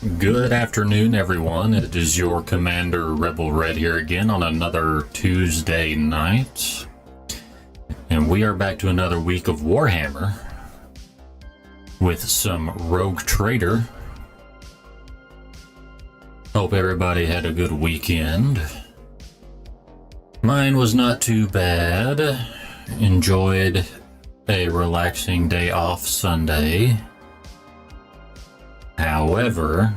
Good afternoon, everyone. It is your Commander Rebel Red here again on another Tuesday night. And we are back to another week of Warhammer with some Rogue Trader. Hope everybody had a good weekend. Mine was not too bad. Enjoyed a relaxing day off Sunday. However,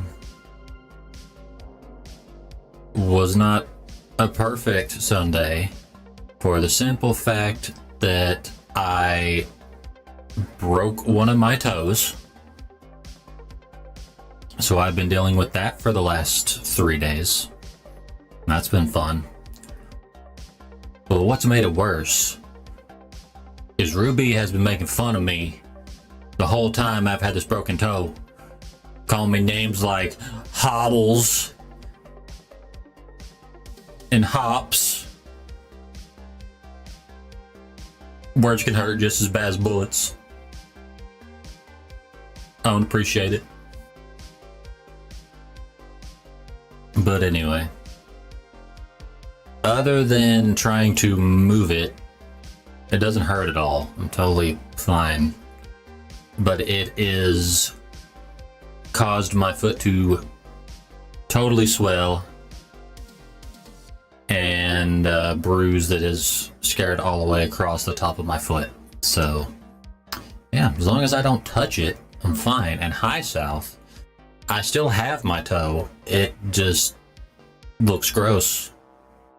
was not a perfect Sunday for the simple fact that I broke one of my toes. So I've been dealing with that for the last 3 days. That's been fun. But what's made it worse is Ruby has been making fun of me the whole time I've had this broken toe. Calling me names like hobbles and hops. Words can hurt just as bad as bullets. I don't appreciate it. But anyway, other than trying to move it, it doesn't hurt at all. I'm totally fine. But it is caused my foot to totally swell and a bruise that is scared all the way across the top of my foot. So yeah, as long as I don't touch it, I'm fine. And hi South, I still have my toe. It just looks gross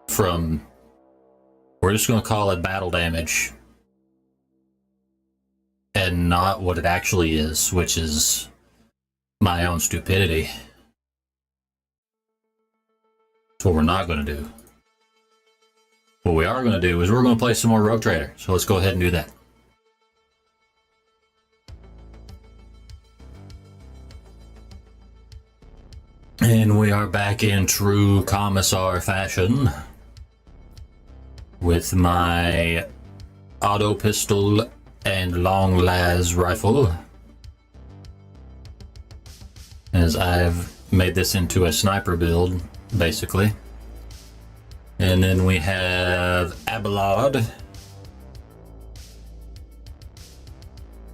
from, we're just going to call it battle damage and not what it actually is, which is my own stupidity. That's what we're not going to do. What we are going to do is we're going to play some more Rogue Trader. So let's go ahead and do that. And we are back in true Commissar fashion with my auto pistol and long las rifle, as I've made this into a sniper build, basically. And then we have Abelard,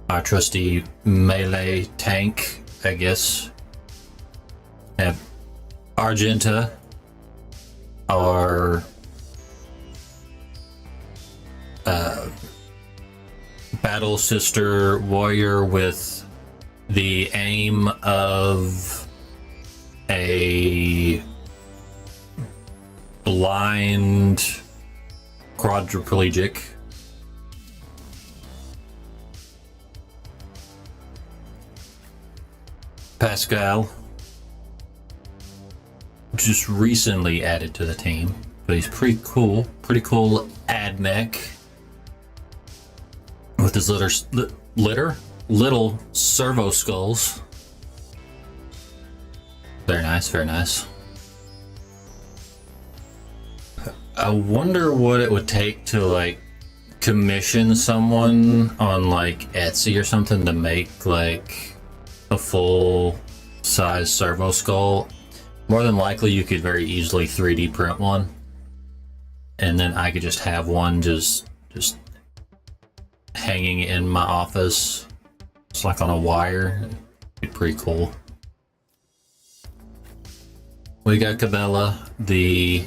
our trusty melee tank, I guess. Have Argenta, our battle sister warrior with the aim of a blind quadriplegic. Pascal, just recently added to the team, but he's pretty cool ad mech with his little servo skulls. Very nice, very nice. I wonder what it would take to like commission someone on like Etsy or something to make like a full size servo skull. More than likely you could very easily 3D print one, and then I could just have one just hanging in my office. It's like on a wire. It'd be pretty cool. We got Cabela, the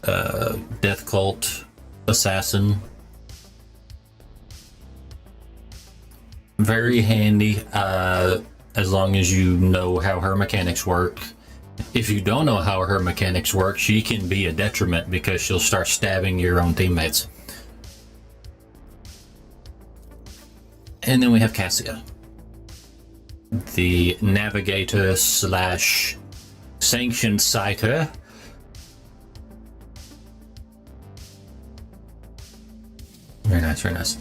death cult assassin. Very handy, as long as you know how her mechanics work. If you don't know how her mechanics work, she can be a detriment because she'll start stabbing your own teammates. And then we have Cassia, the navigator slash sanctioned citer. Very nice, very nice.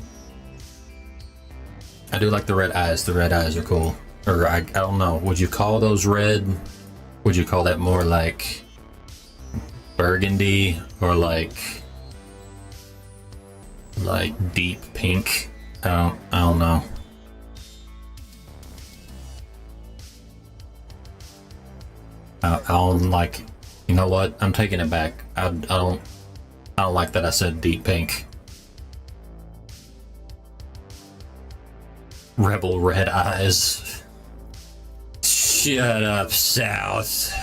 I do like the red eyes. The red eyes are cool. Or I don't know. Would you call those red? Would you call that more like burgundy or like deep pink? I don't know. I'll like, you know what? I'm taking it back. I don't like that I said deep pink. Rebel red eyes. Shut up, South.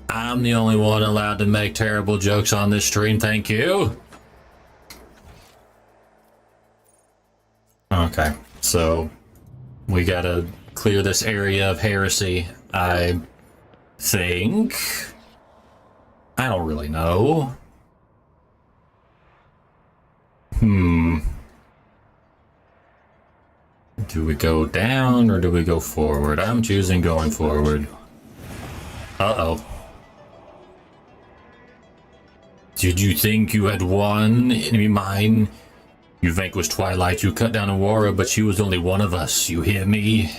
I'm the only one allowed to make terrible jokes on this stream, thank you. Okay, so we gotta clear this area of heresy, I think. I don't really know. Do we go down or do we go forward? I'm choosing going forward. Uh-oh. Did you think you had won, enemy mine? You vanquished Twilight, you cut down Aurora, but she was only one of us, you hear me?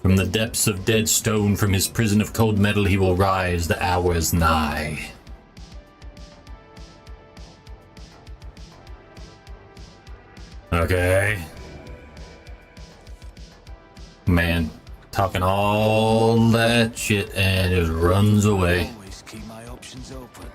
From the depths of dead stone, from his prison of cold metal, he will rise, the hour is nigh. Okay. Man, talking all that shit and just runs away. Always keep my options open.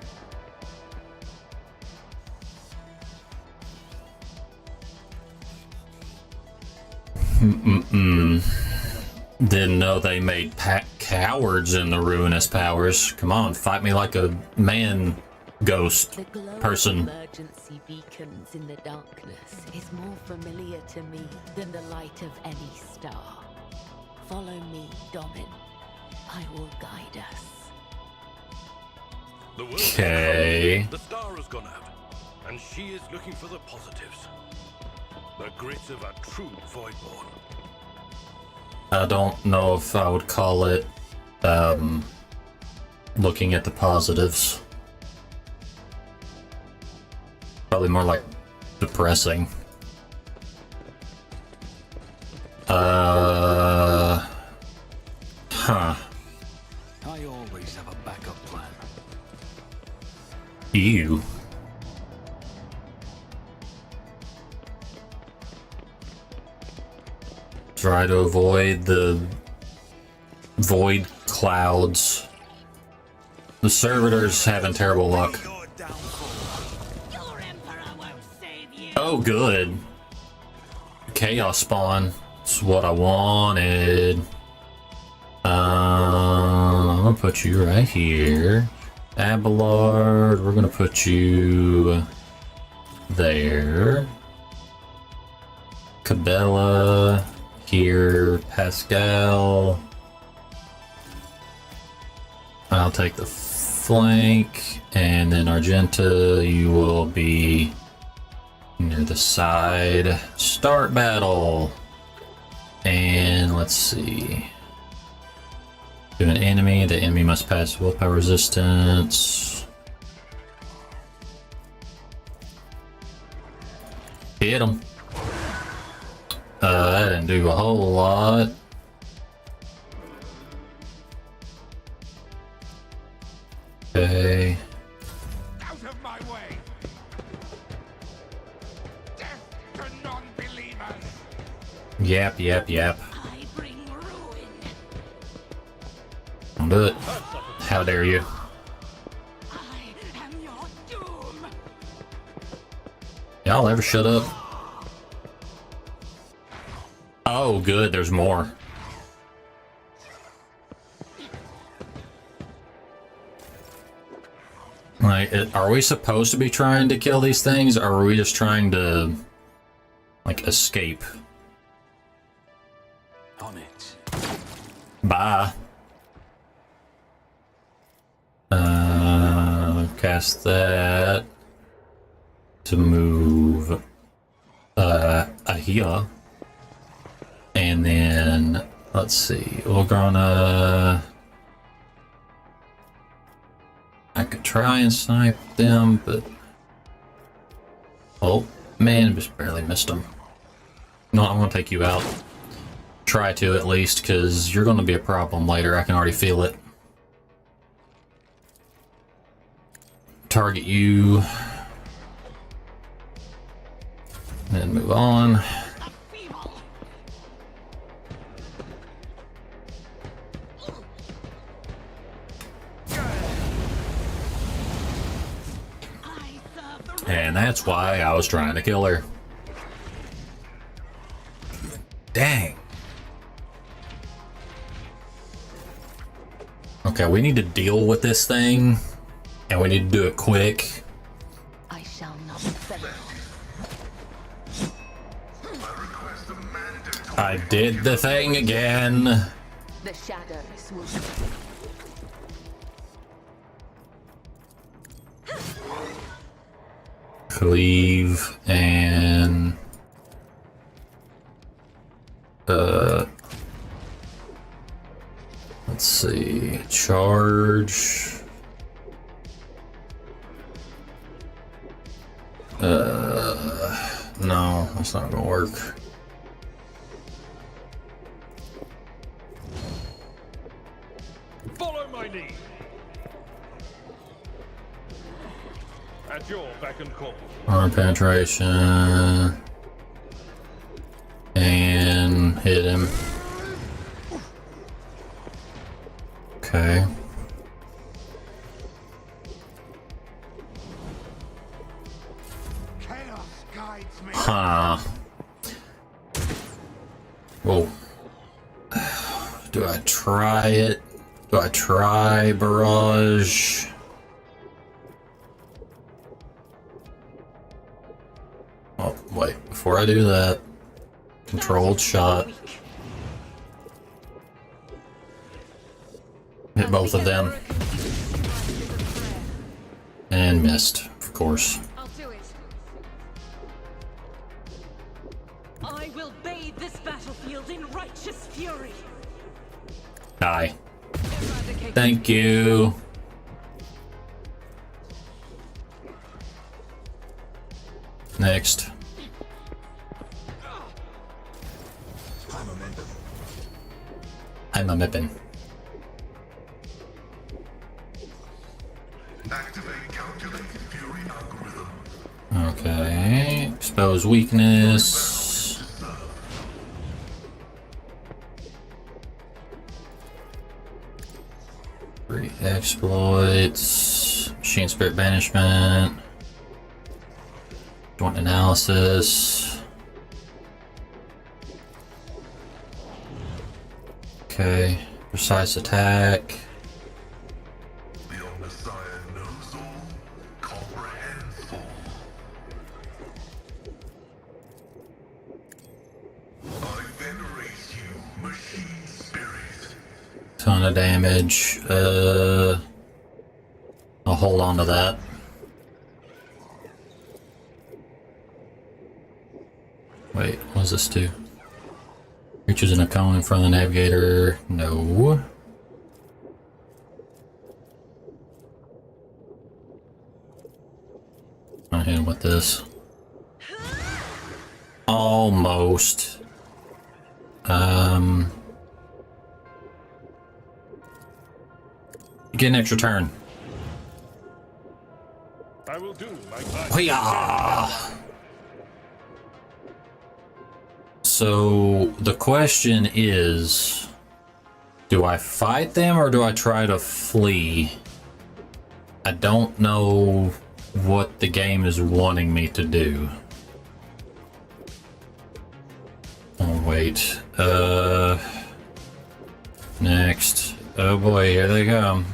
Didn't know they made cowards in the Ruinous Powers. Come on, fight me like a man ghost person. The glow of emergency beacons in the darkness is more familiar to me than the light of any star. Follow me, Domin. I will guide us. The world Okay. The star has gone out, and she is looking for the positives. The grit of a true Voidborn. I don't know if I would call it looking at the positives. Probably more like depressing. Huh. I always have a backup plan. Ew. Try to avoid the void clouds. The servitors having terrible luck. Your Emperor won't save you. Oh, good. Chaos spawn. That's what I wanted. I'm gonna put you right here. Abelard, we're gonna put you there. Cabela here. Pascal. I'll take the flank, and then Argenta, you will be near the side. Start battle. And let's see. To an enemy, the enemy must pass willpower resistance. Hit him. That didn't do a whole lot. Okay. Out of my way! Death to non-believers! Yap. I bring ruin. Don't do it. How dare you? I am your doom. Y'all ever shut up? Oh, good, there's more. Like, are we supposed to be trying to kill these things, or are we just trying to, like, escape? On it. Bye. Cast that to move here. And then, let's see, we're gonna... I could try and snipe them, but... Oh, man, just barely missed them. No, I'm gonna take you out. Try to, at least, because you're gonna be a problem later. I can already feel it. Target you. And move on. Feeble And that's why I was trying to kill her. Dang. Okay, we need to deal with this thing, and we need to do it quick. I shall not fail. I did the thing again. The shadows will. Cleave and let's see, charge. No, that's not gonna work. Follow my lead. At your beck and call. Arm penetration. And hit him. Okay. Chaos guides me. Huh. Whoa. Do I try it? Do I try barrage? Oh, wait. Before I do that, controlled shot. Hit both of them. And missed, of course. I'll do it. I will bathe this battlefield in righteous fury. Die. Eradicate. Thank you. Next. I'm a mippin. Okay. Expose weakness. Free exploits. Machine spirit banishment. Joint analysis. Okay. Precise attack. Ton of damage. I'll hold on to that. Wait, what does this do? Creatures in a cone in front of the navigator. No. I'm gonna hit him with this. Almost. Get an extra turn. I will do like that. Hoo-yah! So the question is, do I fight them or do I try to flee? I don't know what the game is wanting me to do. Oh wait, next. Oh boy, here they come.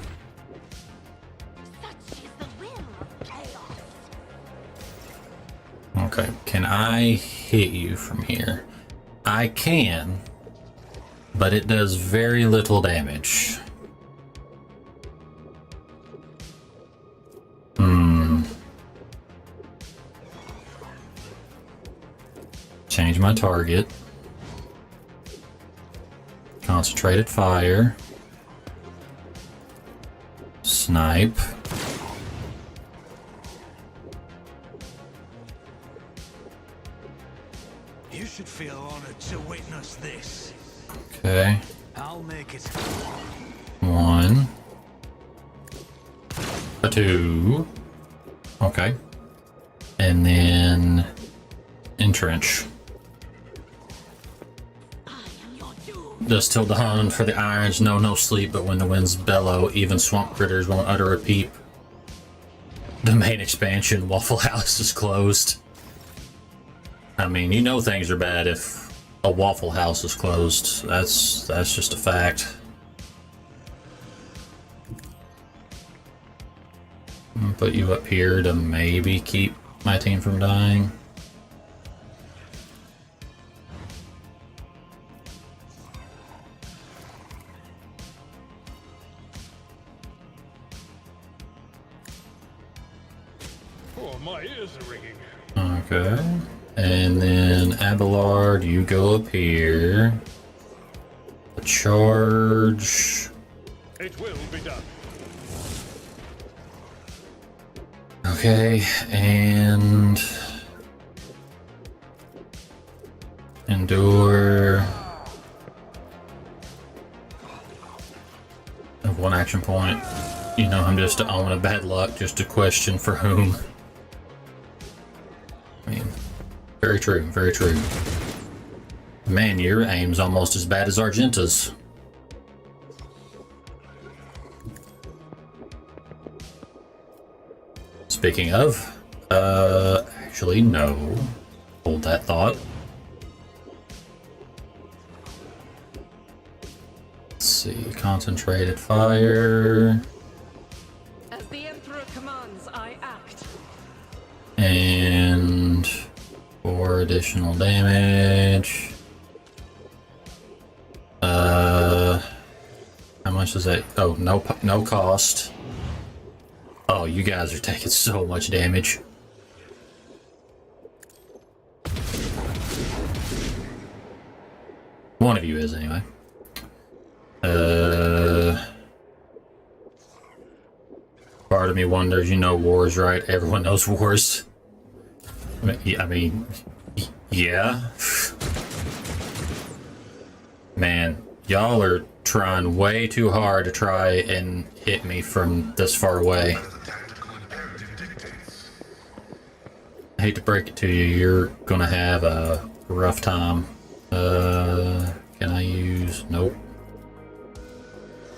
Such is the will of chaos. Okay, can I hit you from here? I can, but it does very little damage. Change my target. Concentrated fire. Snipe. You should feel honored to witness this. Okay. I'll make it. 1. A 2. Okay. And then entrench. Dust till dawn for the irons, no sleep, but when the winds bellow, even swamp critters won't utter a peep. the main expansion, Waffle House is closed. I mean, you know things are bad if a Waffle House is closed. That's just a fact. I'm gonna put you up here to maybe keep my team from dying. Oh, my ears are ringing. Okay. And then Abelard, you go up here. Charge. It will be done. Okay, and endure. I have one action point. You know, I'm just on a bad luck, just a question for whom. I mean, very true, very true. Man, your aim's almost as bad as Argenta's. Speaking of, actually, no. Hold that thought. Let's see, concentrated fire. As the Emperor commands, I act. And 4 additional damage. How much is that? Oh, no cost. Oh, you guys are taking so much damage. One of you is, anyway. Part of me wonders, you know wars, right? Everyone knows wars. I mean, yeah. Man, y'all are trying way too hard to try and hit me from this far away. I hate to break it to you, you're gonna have a rough time. Can I use... Nope.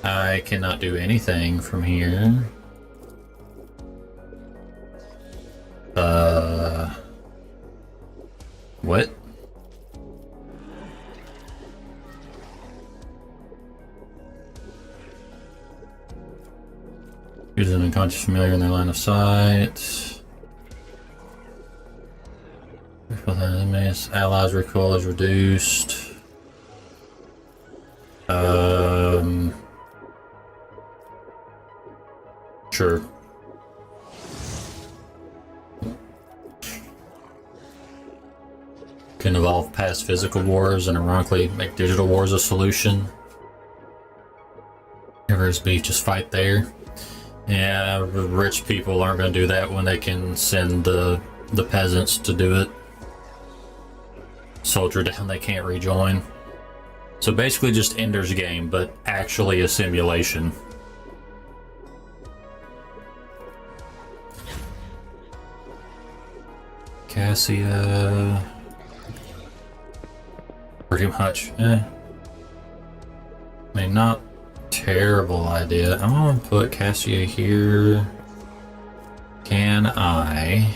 I cannot do anything from here. What? Use an unconscious familiar in their line of sight. Allies recoil is reduced. Sure. Can evolve past physical wars and ironically make digital wars a solution. Everest Beef, just fight there. Yeah, rich people aren't going to do that when they can send the peasants to do it. Soldier down, they can't rejoin. So basically just Ender's Game, but actually a simulation. Cassia... Pretty much, I mean, not terrible idea. I'm gonna put Cassia here. Can I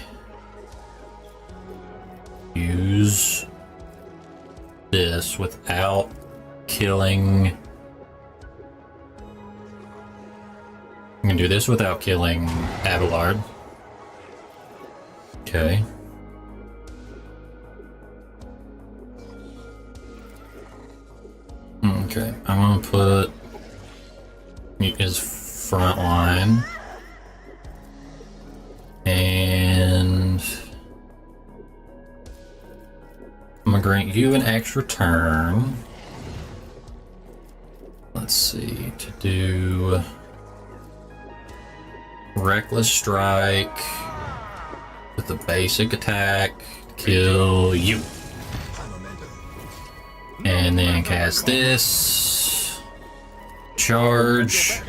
use this without killing? I can do this without killing Abelard. Okay. Okay, I'm gonna put his front line, and I'm gonna grant you an extra turn. Let's see, to do Reckless Strike with the basic attack, kill you. And then cast this. Charge.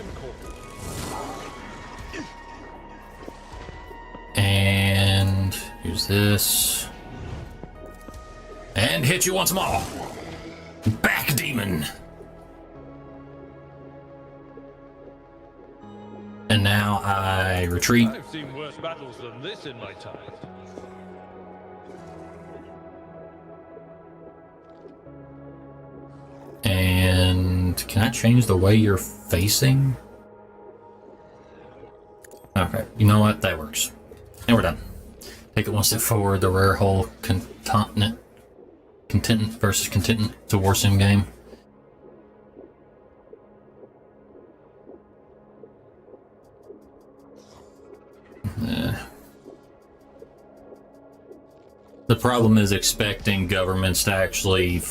And use this. And hit you once more. Back, demon. And now I I retreat. I've seen worse battles than this in my time. And can I change the way you're facing? Okay, you know what? That works. And we're done. Take it one step forward. The rare hole contentant versus contentant. It's a war sim game. The problem is expecting governments to actually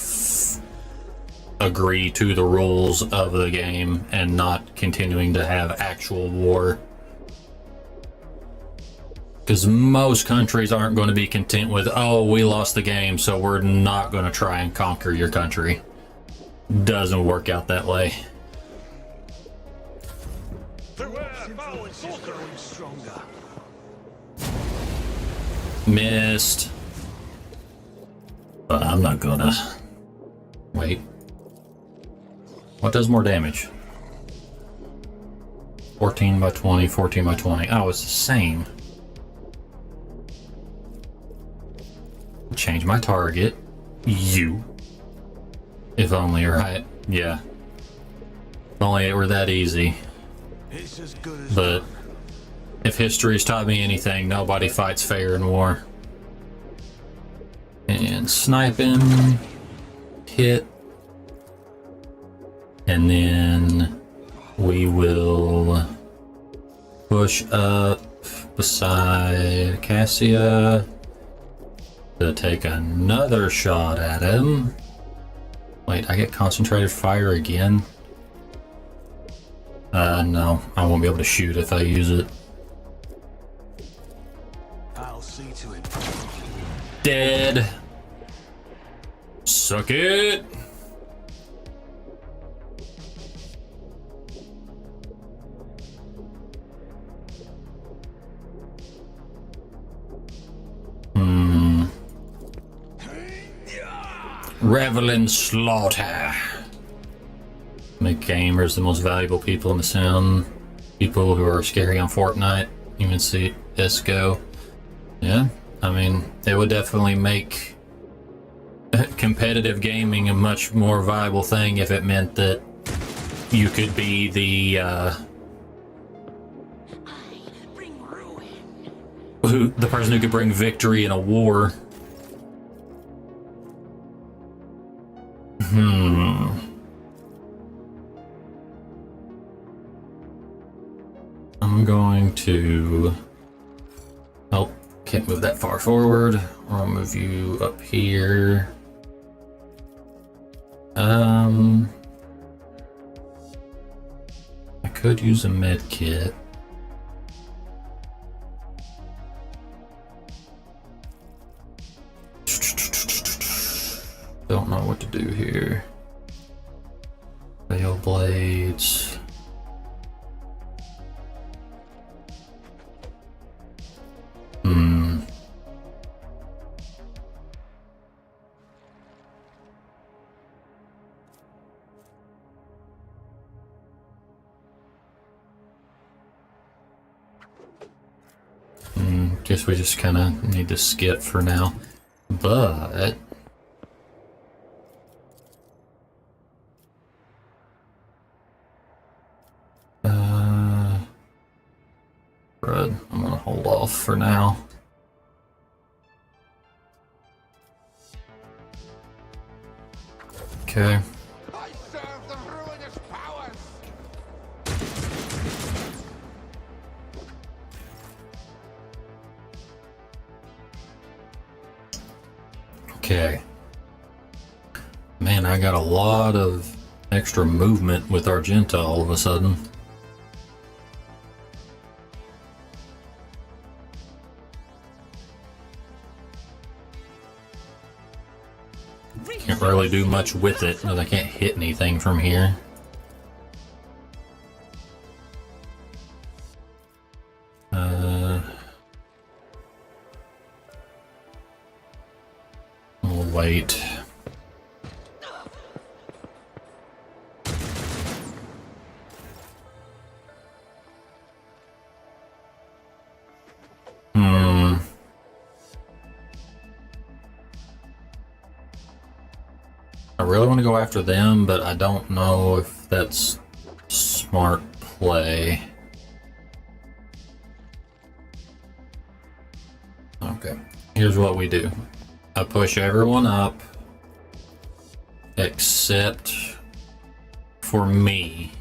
agree to the rules of the game and not continuing to have actual war. Because most countries aren't going to be content with, oh, we lost the game, so we're not going to try and conquer your country. Doesn't work out that way. Influence is growing stronger. Missed. But I'm not gonna. Wait. What does more damage? 14 by 20, 14 by 20. Oh, it's the same. Change my target. You. If only, right? Yeah. If only it were that easy. It's as good as But if history's taught me anything, nobody fights fair in war. And snipe him. Hit. And then we will push up beside Cassia to take another shot at him. Wait, I get concentrated fire again? No, I won't be able to shoot if I use it. I'll see to it. Dead. Suck it. Revel in slaughter. Make gamers the most valuable people in the sim. People who are scary on Fortnite. Even see Esco. Yeah, I mean, it would definitely make competitive gaming a much more viable thing if it meant that you could be the person who could bring victory in a war. I'm going to... Oh, can't move that far forward. I'll move you up here. I could use a med kit. Don't know what to do here. Veil blades. Guess we just kind of need to skip for now. But Fred, I'm gonna hold off for now. Okay. I serve the ruinous powers! Okay. Man, I got a lot of extra movement with Argenta all of a sudden. Can't really do much with it because I can't hit anything from here. We'll wait. really want to go after them, but I don't know if that's smart play. Okay, here's what we do. I push everyone up except for me.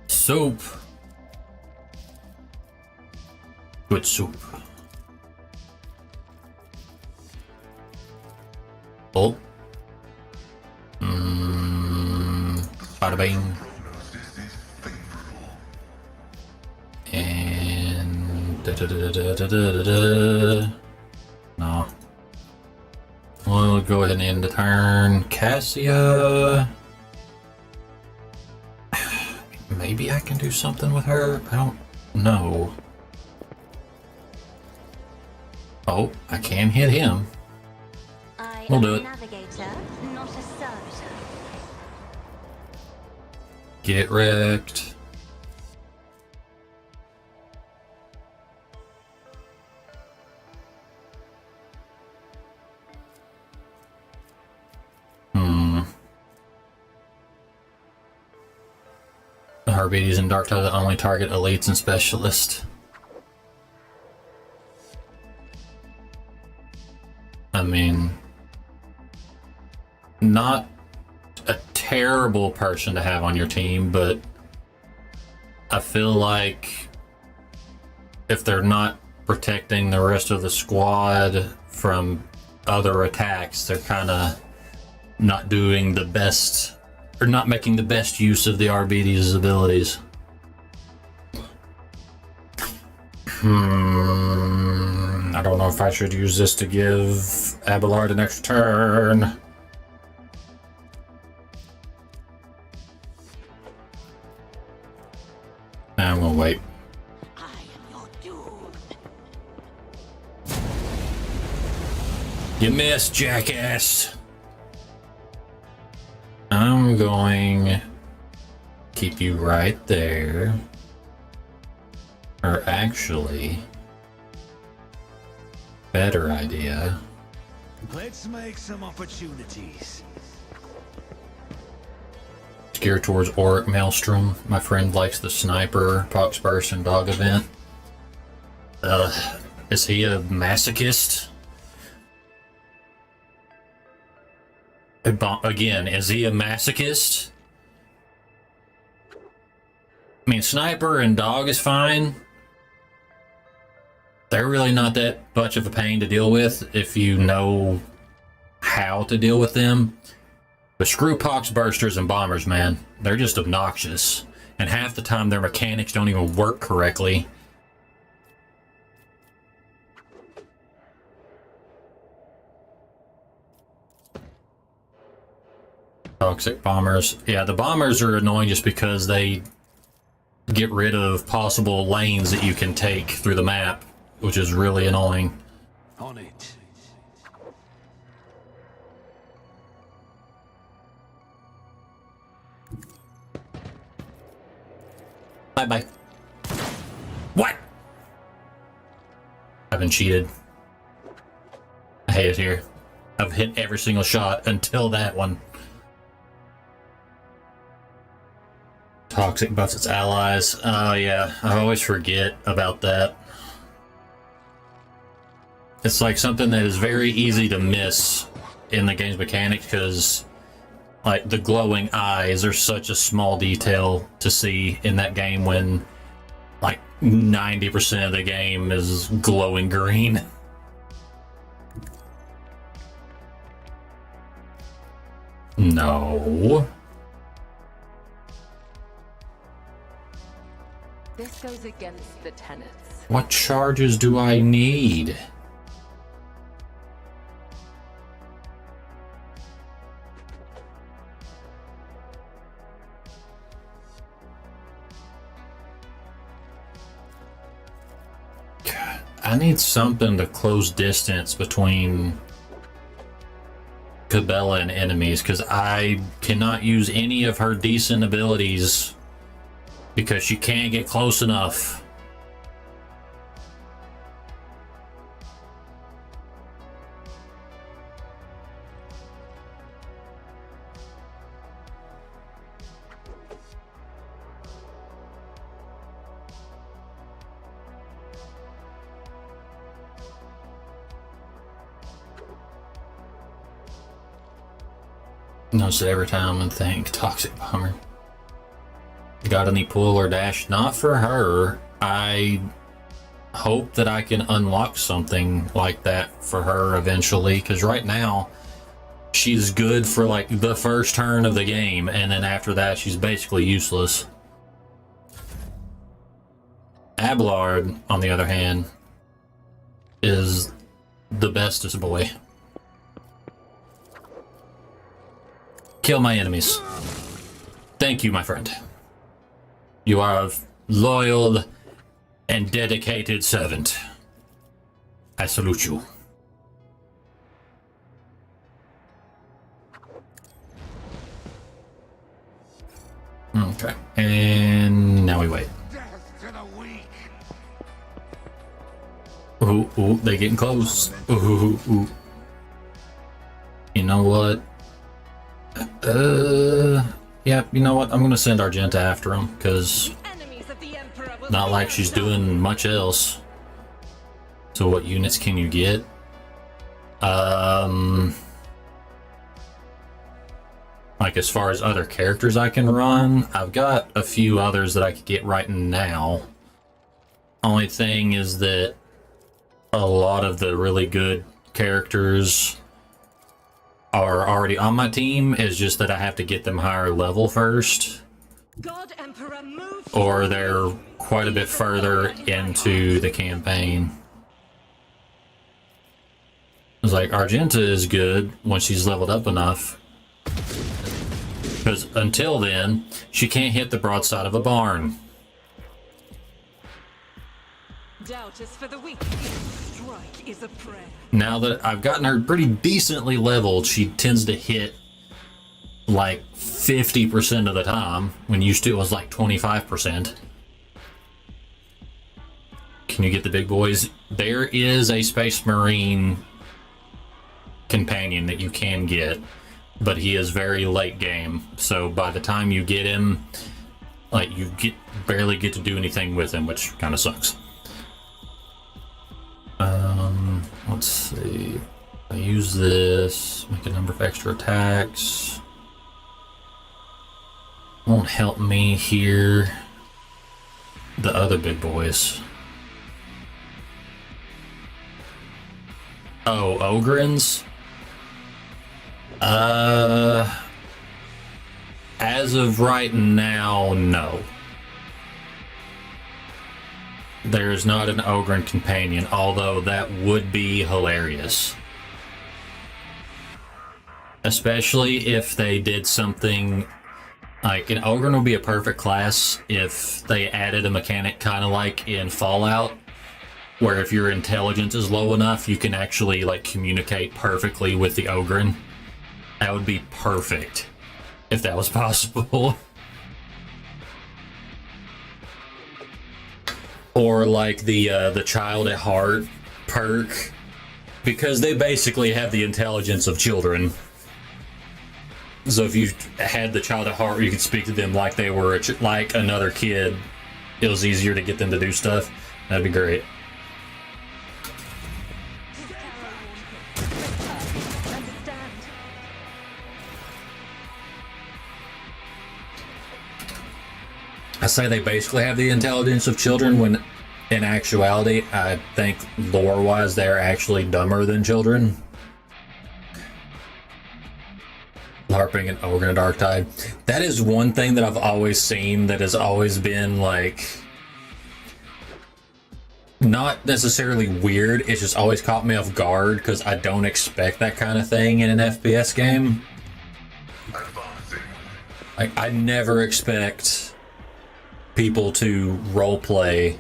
Soup. Good soup. Oh. Bada bing. And no. We'll go ahead and end the turn. Cassia. Maybe I can do something with her. I don't know. Oh, I can hit him. We'll do it. Navigator, not a servitor. Get wrecked. The Harbetes and Dark Tide only target elites and specialists. I mean, not a terrible person to have on your team, but I feel like if they're not protecting the rest of the squad from other attacks, they're kind of not doing the best, or not making the best use of the RBD's abilities. I don't know if I should use this to give Abelard an extra turn. I'm gonna wait. I am your doom. You missed, jackass. I'm going to keep you right there. Or actually, better idea. Let's make some opportunities. Steer towards Auric Maelstrom. My friend likes the sniper, Poxburst, and dog event. Is he a masochist? Again, is he a masochist? I mean, sniper and dog is fine. They're really not that much of a pain to deal with if you know how to deal with them. But screw Poxbursters and bombers, man. They're just obnoxious. And half the time their mechanics don't even work correctly. Toxic bombers. Yeah, the bombers are annoying just because they get rid of possible lanes that you can take through the map, which is really annoying. On it. Bye-bye. What? I've been cheated. I hate it here. I've hit every single shot until that one. Toxic buffs its allies. Oh yeah, I always forget about that. It's like something that is very easy to miss in the game's mechanics because like the glowing eyes are such a small detail to see in that game when like 90% of the game is glowing green. No. This goes against the tenets. What charges do I need? I need something to close distance between Cabela and enemies, because I cannot use any of her decent abilities because she can't get close enough. Notice it every time and think toxic bomber. Got any pull or dash? Not for her. I hope that I can unlock something like that for her eventually, because right now she's good for like the first turn of the game, and then after that she's basically useless. Abelard, on the other hand, is the bestest boy. Kill my enemies. Thank you, my friend. You are a loyal and dedicated servant. I salute you. Okay, and now we wait. Death to the weak. Ooh, ooh, they getting close. Ooh, ooh. You know what? Yeah, you know what? I'm gonna send Argenta after him, because not like she's doing much else. So what units can you get? Like as far as other characters I can run, I've got a few others that I could get right now. Only thing is that a lot of the really good characters are already on my team. It's just that I have to get them higher level first, God Emperor, move or they're quite a bit further into the campaign. It's like Argenta is good when she's leveled up enough, because until then she can't hit the broadside of a barn. Doubt is for the weak. Strike is a prayer. Now that I've gotten her pretty decently leveled, she tends to hit like 50% of the time, when used to it was like 25%. Can you get the big boys? There is a Space Marine companion that you can get, but he is very late game, so by the time you get him, like you barely get to do anything with him, which kind of sucks. Let's see. I use this, make a number of extra attacks. Won't help me here. The other big boys. Oh, Ogrins? As of right now, no. There's not an Ogren companion, although that would be hilarious. Especially if they did something like an Ogren would be a perfect class if they added a mechanic kind of like in Fallout, where if your intelligence is low enough, you can actually like communicate perfectly with the Ogren. That would be perfect if that was possible. Or like the Child at Heart perk, because they basically have the intelligence of children. So if you had the Child at Heart where you could speak to them like they were like another kid, it was easier to get them to do stuff. That'd be great. I say they basically have the intelligence of children, when in actuality, I think lore-wise, they're actually dumber than children. LARPing and Ogre and Darktide. That is one thing that I've always seen that has always been, like, not necessarily weird, it's just always caught me off guard, because I don't expect that kind of thing in an FPS game. Like, I never expect people to roleplay,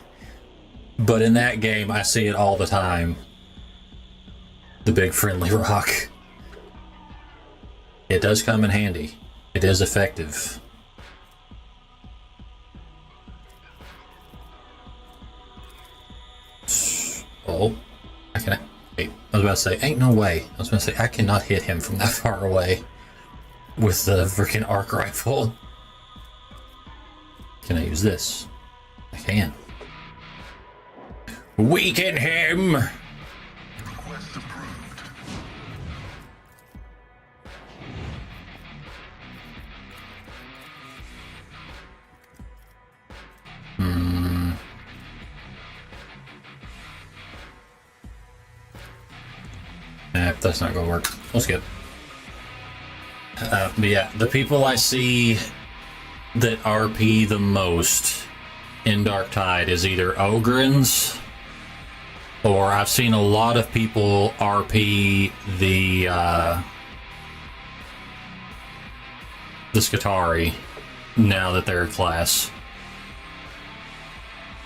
but in that game I see it all the time. The big friendly rock. It does come in handy. It is effective. Oh, I can. Wait, I was about to say, ain't no way. I was about to say, I cannot hit him from that far away with the freaking arc rifle. Can I use this? I can. Weaken him! Request approved. that's not gonna work. We'll skip. But yeah, the people I see that RP the most in Dark Tide is either Ogrins, or I've seen a lot of people RP the Skitarii now that they're a class.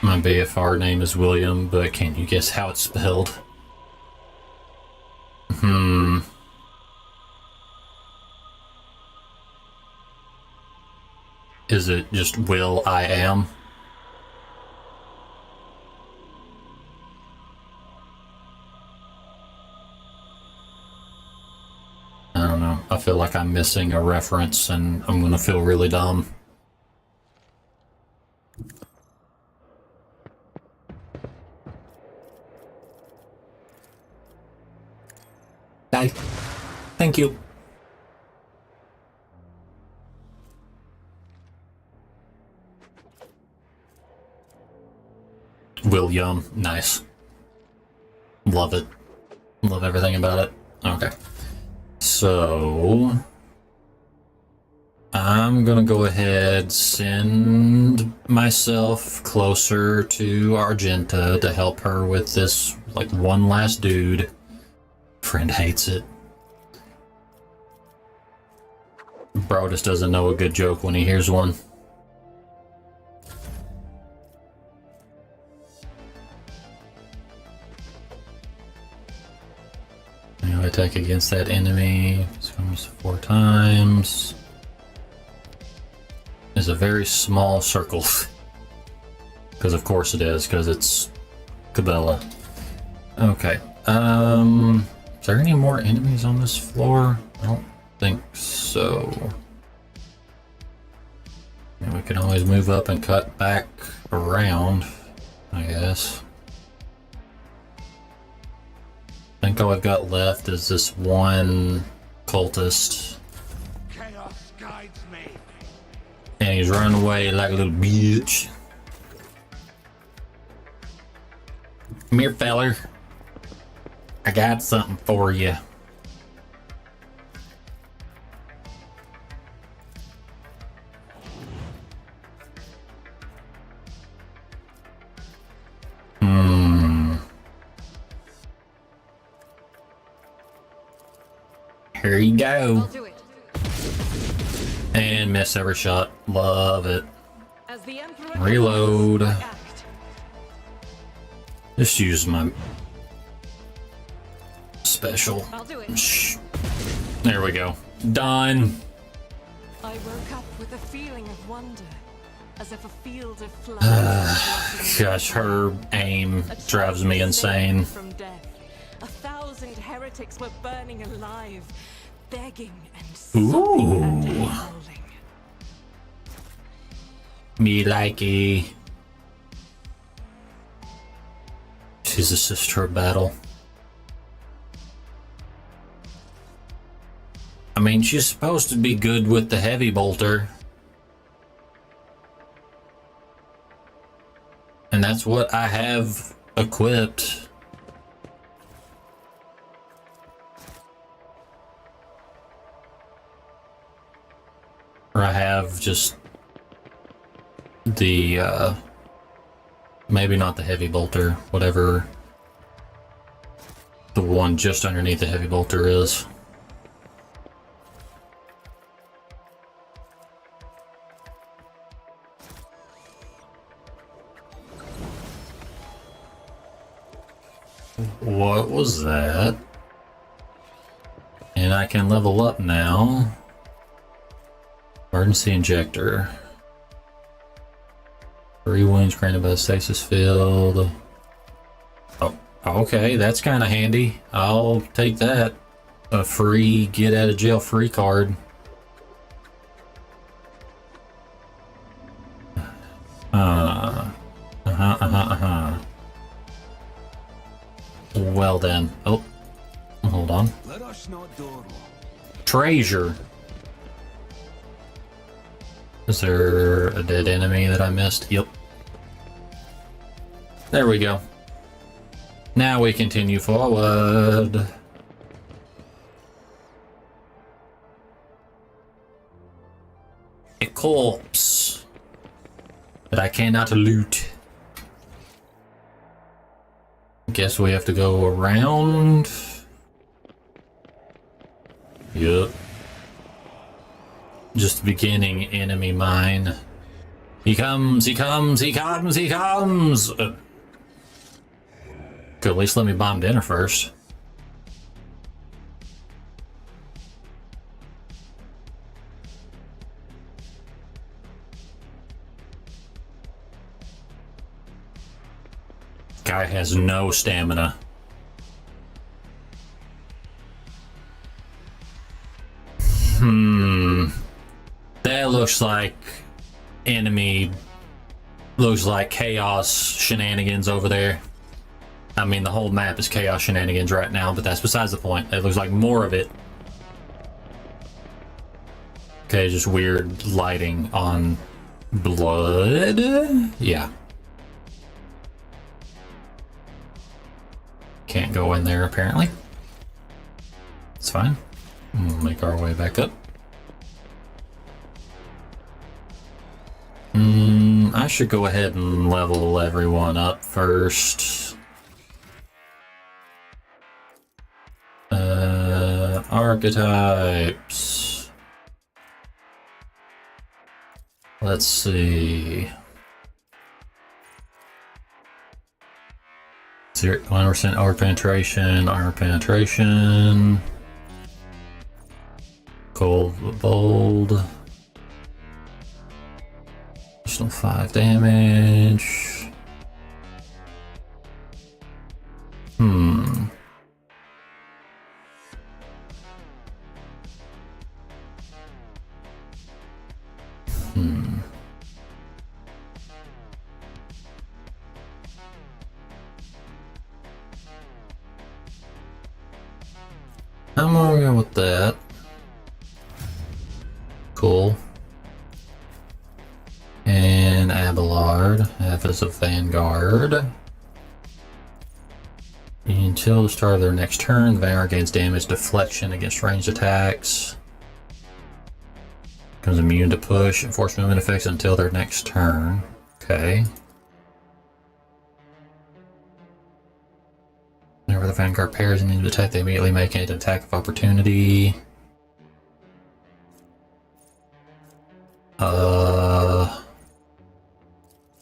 My BFR name is William, but can you guess how it's spelled? Is it just Will I am? I don't know. I feel like I'm missing a reference and I'm gonna feel really dumb. Bye. Thank you. William, nice. Love it. Love everything about it. Okay. So I'm gonna go ahead, send myself closer to Argenta to help her with this, like, one last dude. Friend hates it. Bro just doesn't know a good joke when he hears one. Attack against that enemy. This comes 4 times. It's a very small circle. Because of course it is, because it's Cabela. Okay. Is there any more enemies on this floor? I don't think so. And we can always move up and cut back around, I guess. I think all I've got left is this one cultist. Chaos guides me. And he's running away like a little bitch. Come here, feller. I got something for you. Here you go. I'll do it. And miss every shot. Love it. As the Emperor Reload. commands, I act. Just use my special. I'll do it. Shh. There we go. Done. I woke up with a feeling of wonder, as if a field of flowers. Gosh, her aim drives me insane. From death. 1,000 heretics were burning alive, begging and sobbing and howling. Me likey. She's a sister of battle. I mean, she's supposed to be good with the heavy bolter. And that's what I have equipped. Or I have just the, maybe not the heavy bolter, whatever the one just underneath the heavy bolter is. What was that? And I can level up now. Emergency injector. 3 wounds granted by the stasis field. Oh, okay, that's kind of handy. I'll take that. A free get out of jail free card. Well then. Oh, hold on. Let us not dawdle. Treasure. Is there a dead enemy that I missed? Yep. There we go. Now we continue forward. corpse that I cannot loot. Guess we have to go around. Yup. Just the beginning enemy mine. He comes, he comes, he comes, he comes! Could at least let me bomb dinner first. Guy has no stamina. That looks like enemy. Looks like chaos shenanigans over there. I mean, the whole map is chaos shenanigans right now, but that's besides the point. It looks like more of it. Okay, just weird lighting on blood. Yeah. Can't go in there apparently. It's fine. We'll make our way back up. I should go ahead and level everyone up first. Archetypes. Let's see. 1% armor penetration. Cold, bold. Additional 5 damage. I'm gonna go with that. Cool. And Abelard, half as a Vanguard. Until the start of their next turn, the Vanguard gains damage deflection against ranged attacks. Becomes immune to push and force movement effects until their next turn. Okay. Whenever the Vanguard pairs and into attack, they immediately make an attack of opportunity.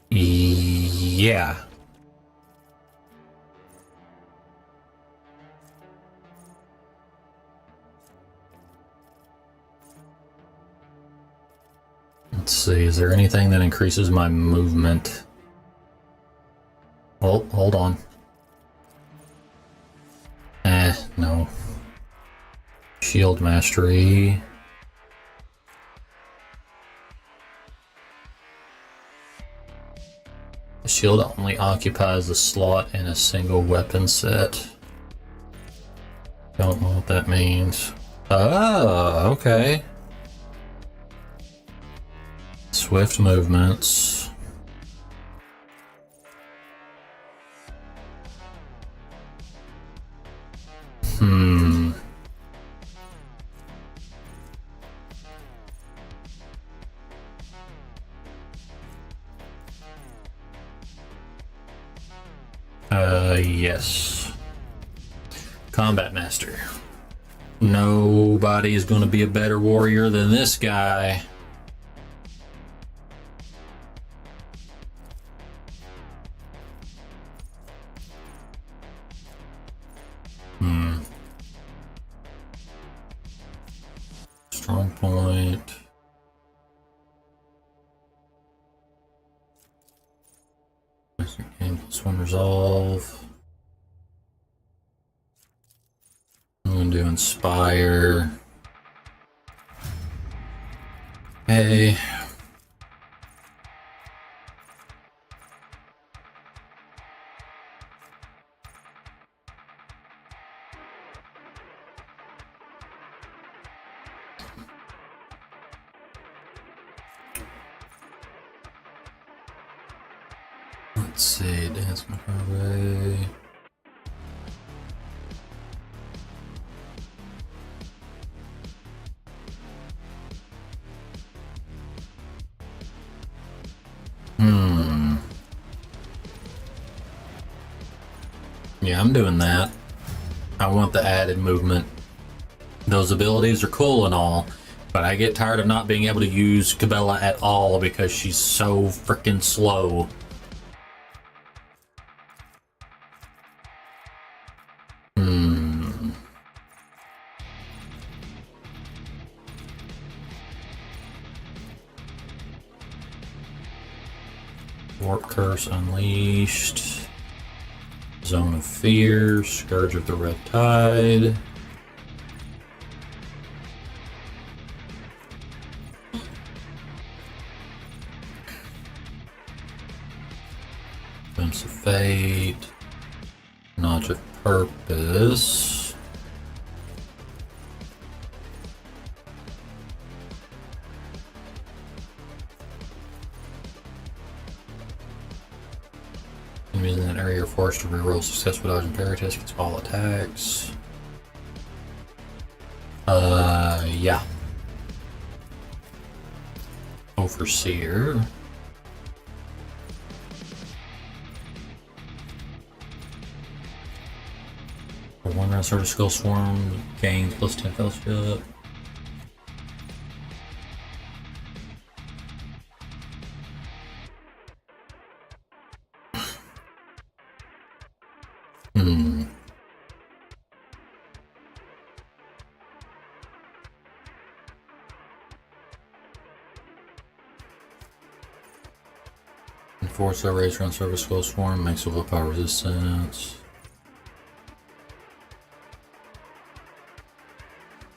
Yeah. Let's see, is there anything that increases my movement? Oh, hold on. No. Shield mastery. The shield only occupies the slot in a single weapon set. Don't know what that means. Oh, okay. Swift movements. Yes. Combat Master. Nobody is going to be a better warrior than this guy. Strong point. +1 resolve. I'm gonna do inspire. Hey. Let's see, dance macabre. Yeah, I'm doing that. I want the added movement. Those abilities are cool and all, but I get tired of not being able to use Cabela at all because she's so freaking slow. Warp Curse unleashed. Zone of Fear. Scourge of the Red Tide. Glimpse of Fate. Notch of Purpose. Enemies in that area are forced to reroll successful dodge and parry test against all attacks. Yeah. Overseer. For 1 round service skill swarm gains plus 10 fellowship. Enforce our raise around service skill swarm, makes a willpower resistance.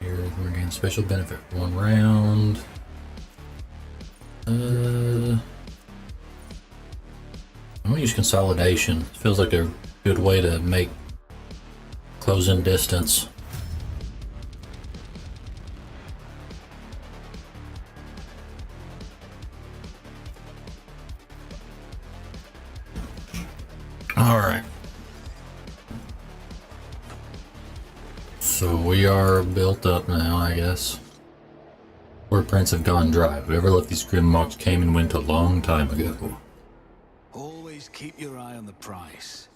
Here, regain special benefit for 1 round. I'm gonna use consolidation. Feels like a good way to make close in distance. Alright. So we are built up now, I guess. Footprints have gone dry. Whoever left these grim marks came and went a long time ago. Always keep your eye on the price.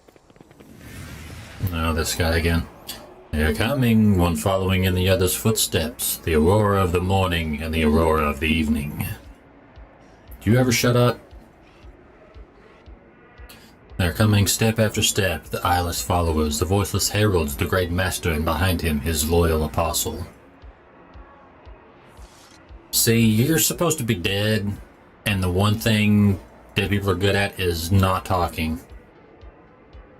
Now this guy again. They're coming, one following in the other's footsteps. The aurora of the morning and the aurora of the evening. Do you ever shut up? They're coming step after step, the eyeless followers, the voiceless heralds, the great master, and behind him, his loyal apostle. See, you're supposed to be dead, and the one thing dead people are good at is not talking.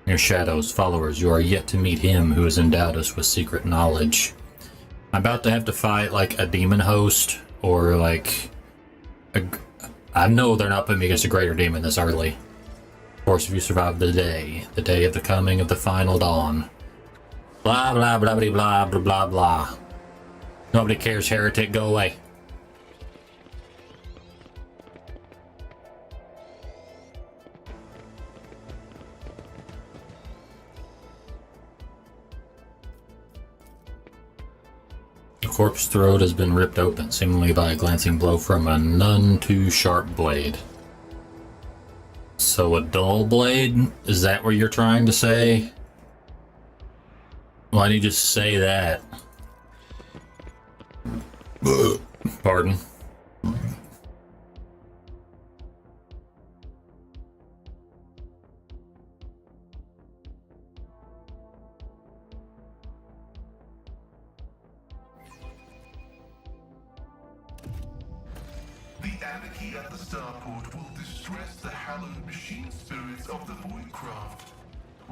Your shadows, followers, you are yet to meet him who has endowed us with secret knowledge. I'm about to have to fight, like, a demon host, or, like, I know they're not putting me against a greater demon this early. Of course, if you survive the day of the coming of the final dawn. Blah, blah, blah, blah, blah, blah, blah, blah. Nobody cares, heretic, go away. The corpse throat has been ripped open, seemingly by a glancing blow from a none too sharp blade. So a dull blade? Is that what you're trying to say? Why do you just say that? Pardon. The anarchy at the starport will distress the hallowed machine spirits of the Voidcraft,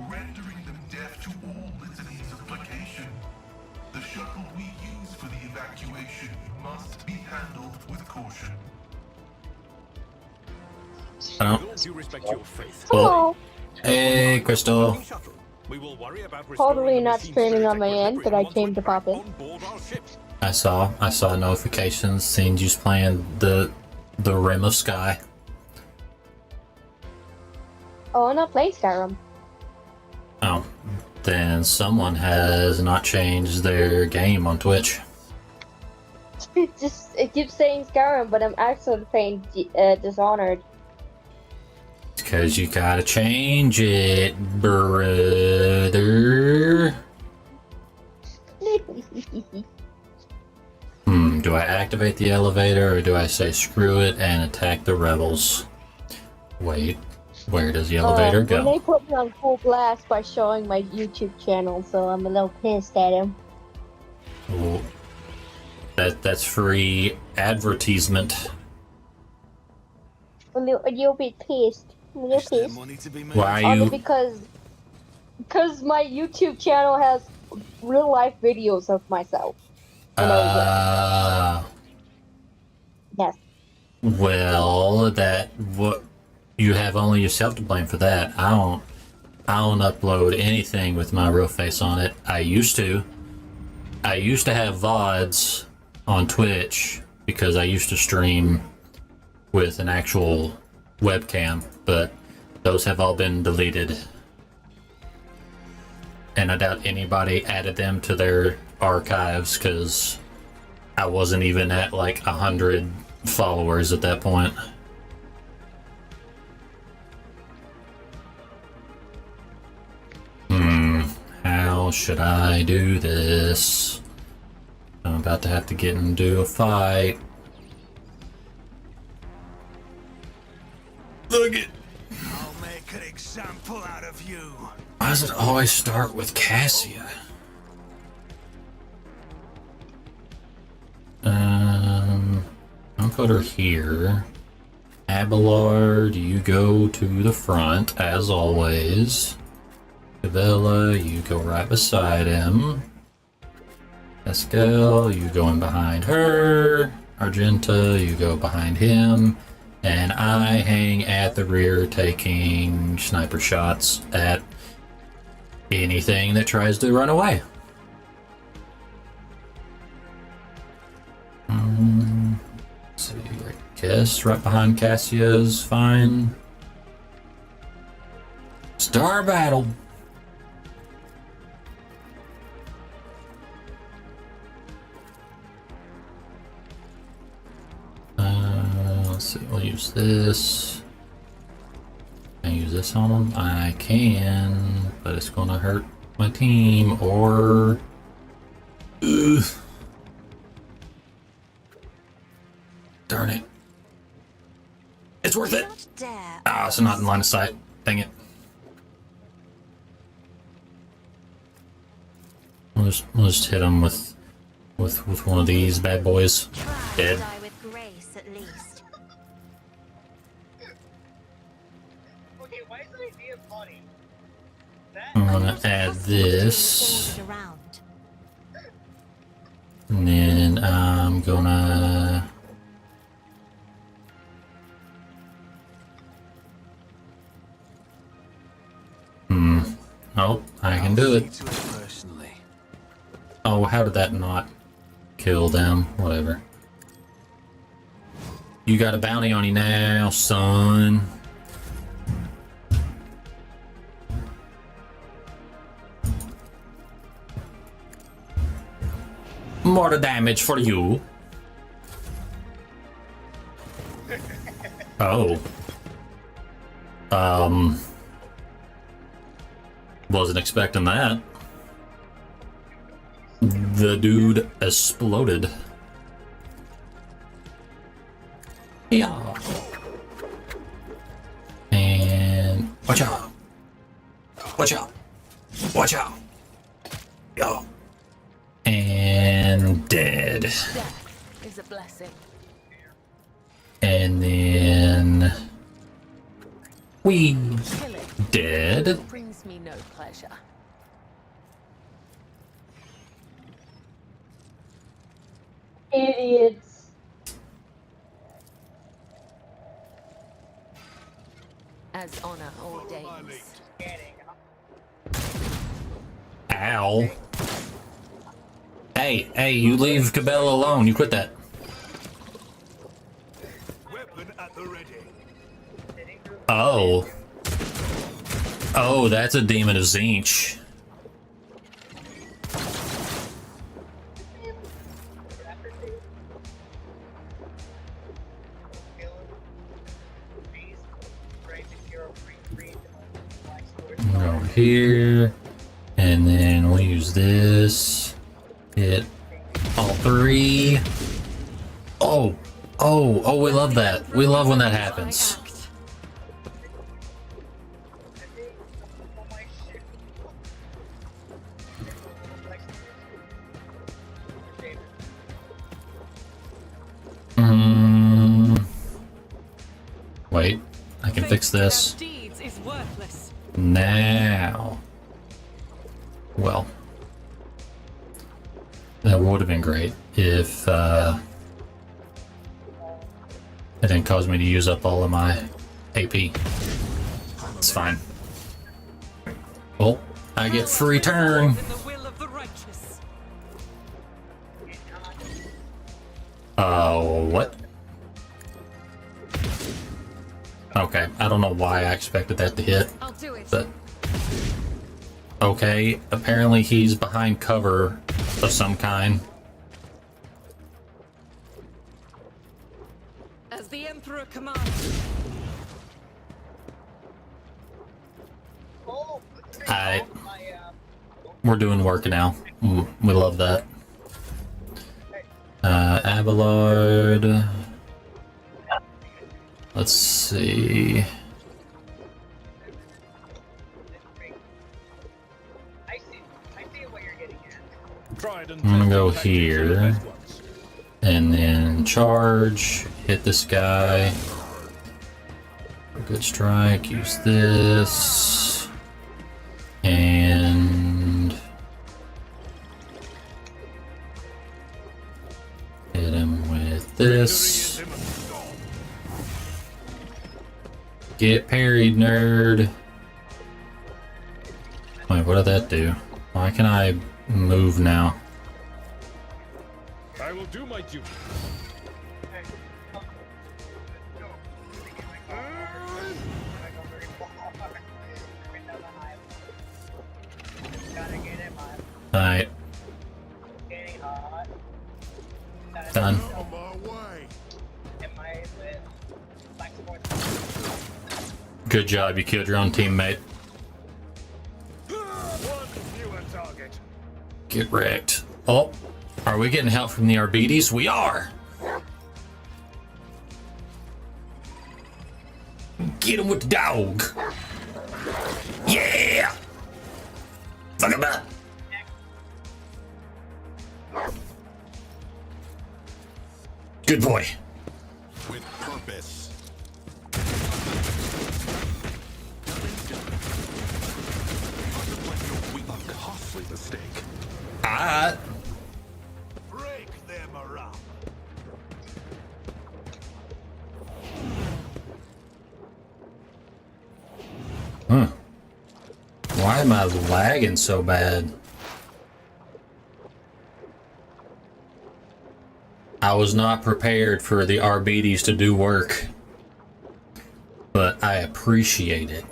rendering them deaf to all litanies of placation. The shuttle we use for the evacuation must be handled with caution. I don't. With all due respect to your faith, Oh. Hey, Crystal. shuttle. We will worry about Totally restoring not the streaming on my machine-spirit end, but I equilibrium came to once we're pop in. back on board our ship. I saw notifications, seen you playing the Rim of Sky. Oh, I'm not playing Skyrim. Oh, then someone has not changed their game on Twitch. It keeps saying Skyrim, but I'm actually playing Dishonored. 'cause you gotta change it, brother. Do I activate the elevator or do I say screw it and attack the rebels? Wait, where does the elevator Well, go? they put me on full blast by showing my YouTube channel, so I'm a little pissed at him. Oh, that's free advertisement. A little bit pissed. A little Is there pissed. money to be made? Why are Only you? because my YouTube channel has real life videos of myself and everything. Yes. Well, what you have only yourself to blame for that. I don't upload anything with my real face on it. I used to have VODs on Twitch because I used to stream with an actual webcam, but those have all been deleted. And I doubt anybody added them to their archives because I wasn't even at like 100 followers at that point. How should I do this? I'm about to have to get into a fight. Look it! I'll make an example out of you. Why does it always start with Cassia? I'll put her here. Abelard, you go to the front, as always. Cabela, you go right beside him. Pascal, you go in behind her. Argenta, you go behind him. And I hang at the rear taking sniper shots at anything that tries to run away. Let's see, I guess right behind Cassia is fine. Star battle. Let's see, we'll use this. Can I use this on them? I can, but it's gonna hurt my team, or... Ugh. Darn it. It's worth it! Ah, it's not in line of sight. Dang it. We'll just hit him with one of these bad boys. Dead. I'm gonna add this. And then I'm gonna... Oh, I can do it. Oh, how did that not kill them? Whatever. You got a bounty on you now, son. More damage for you. Oh. Wasn't expecting that. The dude exploded. Yeah. And watch out. Watch out. Watch out. Yo. And dead. Death is a blessing. And then we dead. Brings me no pleasure. Idiots. As honor ordains. Ow. Hey, you leave Cabela alone. You quit that. Weapon at the ready. Oh. Oh, that's a demon of Zinch. Over here, and then we'll use this. Hit all three. Oh, we love that. We love when that happens. Wait, I can fix this. Now. Well, that would have been great if it didn't cause me to use up all of my AP. It's fine. Well, I get free turn. What? Okay, I don't know why I expected that to hit, but okay, apparently he's behind cover of some kind. As the Emperor commands. We're doing work now. We love that. Abelard. Let's see. I'm gonna go here. And then charge. Hit this guy. Good strike. Use this. And hit him with this. Get parried, nerd. Wait, what did that do? Why can I move now? I will do my duty. Alright. Done. Good job, you killed your own teammate. Get wrecked. Oh, are we getting help from the Arbites? We are! Get him with the dog! Yeah! Fuck him up! Good boy. With purpose. A costly mistake. Break them around. Huh. Why am I lagging so bad? I was not prepared for the Arbites to do work, but I appreciate it.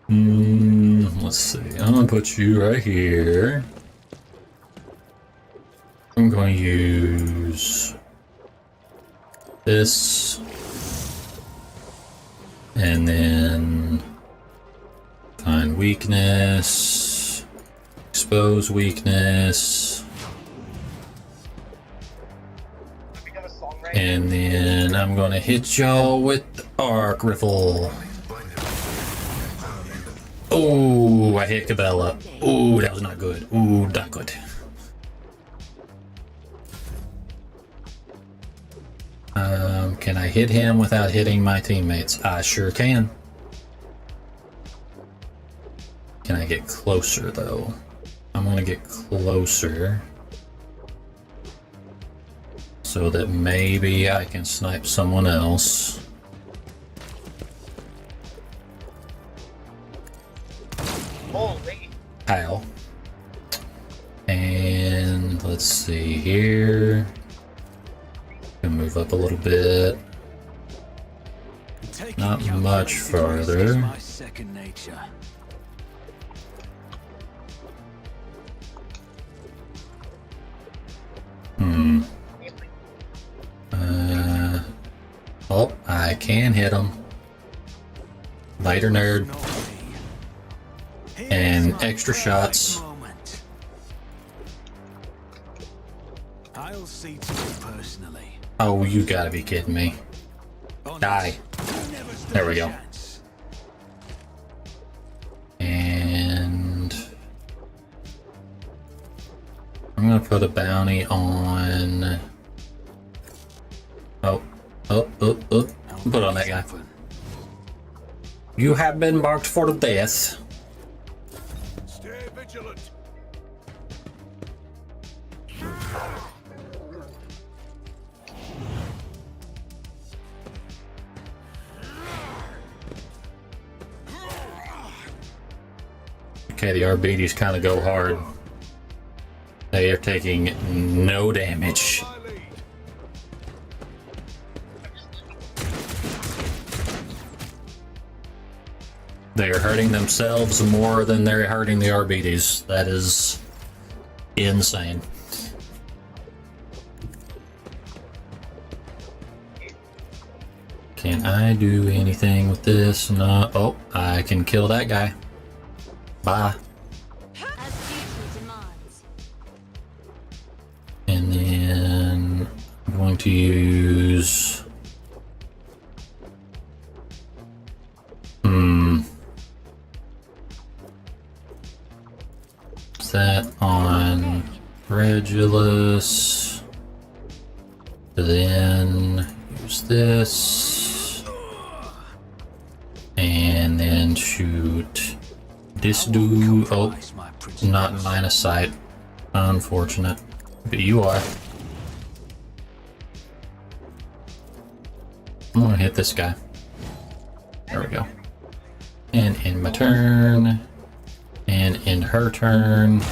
Let's see. I'm gonna put you right here. I'm going to use this, and then find weakness, expose weakness, and then I'm going to hit y'all with the arc rifle. Oh, I hit Cabela. Oh, that was not good. Oh, not good. Can I hit him without hitting my teammates? I sure can. Can I get closer, though? I'm gonna get closer so that maybe I can snipe someone else. Ow. And let's see here. Gonna move up a little bit. Not much farther. My second nature. Oh, I I can hit him. Later, nerd. And extra shots. I'll see to it personally. Oh, you gotta be kidding me. Die. There we go. And I'm gonna put a bounty on. Oh. Put on that guy. You have been marked for the death. Stay vigilant. Okay, the RBDs kind of go hard. They are taking no damage. They are hurting themselves more than they're hurting the RBDs. That is insane. Can I do anything with this? No. Oh, I can kill that guy. Bye. As duty demands. And then I'm going to use... that on Regulus. Then use this. And then shoot this dude. Oh, not in line of sight. Unfortunate. But you are. I'm gonna hit this guy. There we go. And in my turn. And in her turn.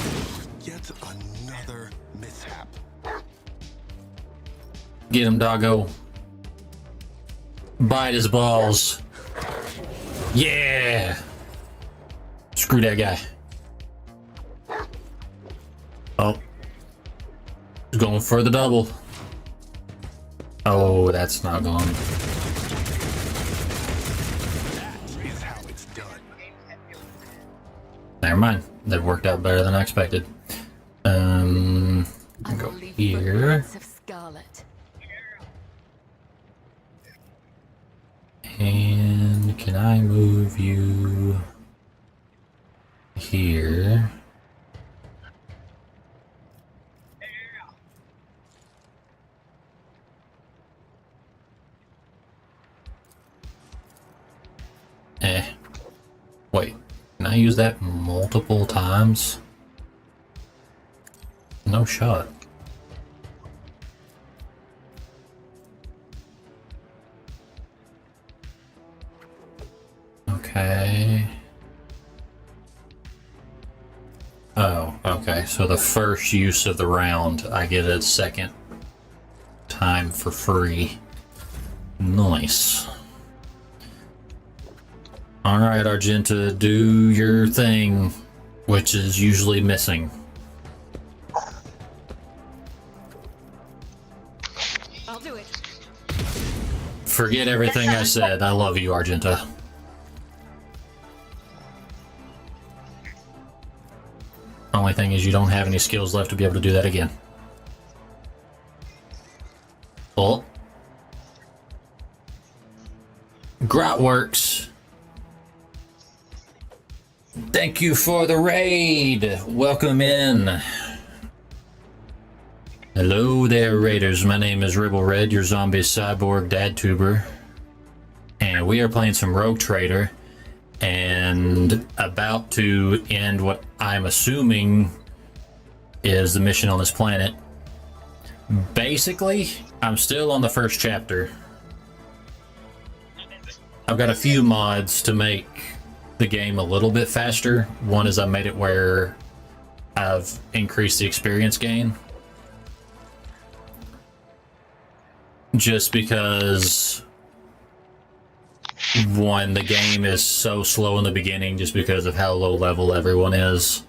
Yet another mishap. Get him, doggo. Bite his balls. Yeah! Screw that guy. Oh. He's going for the double. Oh, that's not going. That is how it's done. Never mind. That worked out better than I expected. Go here. Of scarlet. And can I move you here? Wait, can I use that multiple times? No shot. Okay. Oh, okay. So the first use of the round, I get a second time for free. Nice. Alright, Argenta, do your thing, which is usually missing. I'll do it. Forget everything I said. I love you, Argenta. Only thing is you don't have any skills left to be able to do that again. Oh. Grot works. Thank you for the raid. Welcome in. Hello there, raiders. My name is Ribble Red, your zombie cyborg dad tuber. And we are playing some Rogue Trader. And about to end what I'm assuming is the mission on this planet. Basically, I'm still on the first chapter. I've got a few mods to make the game a little bit faster. One is I made it where I've increased the experience gain. Just because, one, the game is so slow in the beginning just because of how low level everyone is.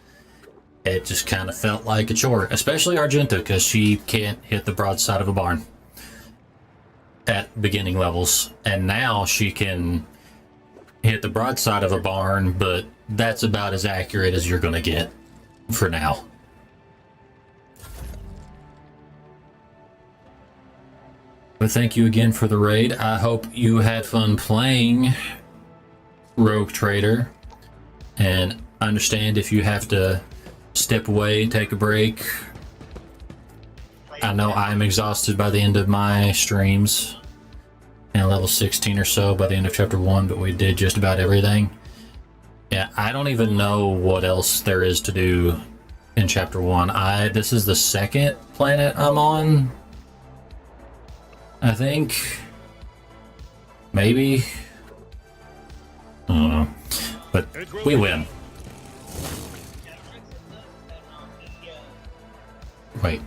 It just kind of felt like a chore, especially Argenta, because she can't hit the broadside of a barn. at beginning levels, and now she can hit the broadside of a barn, but that's about as accurate as you're gonna get for now. But thank you again for the raid. I hope you had fun playing Rogue Trader, and understand if you have to step away, take a break. I know I'm exhausted by the end of my streams, and level 16 or so by the end of chapter 1, but we did just about everything. Yeah, I don't even know what else there is to do in chapter 1. This is the second planet I'm on, I think. Maybe. I don't know. But we win. Wait.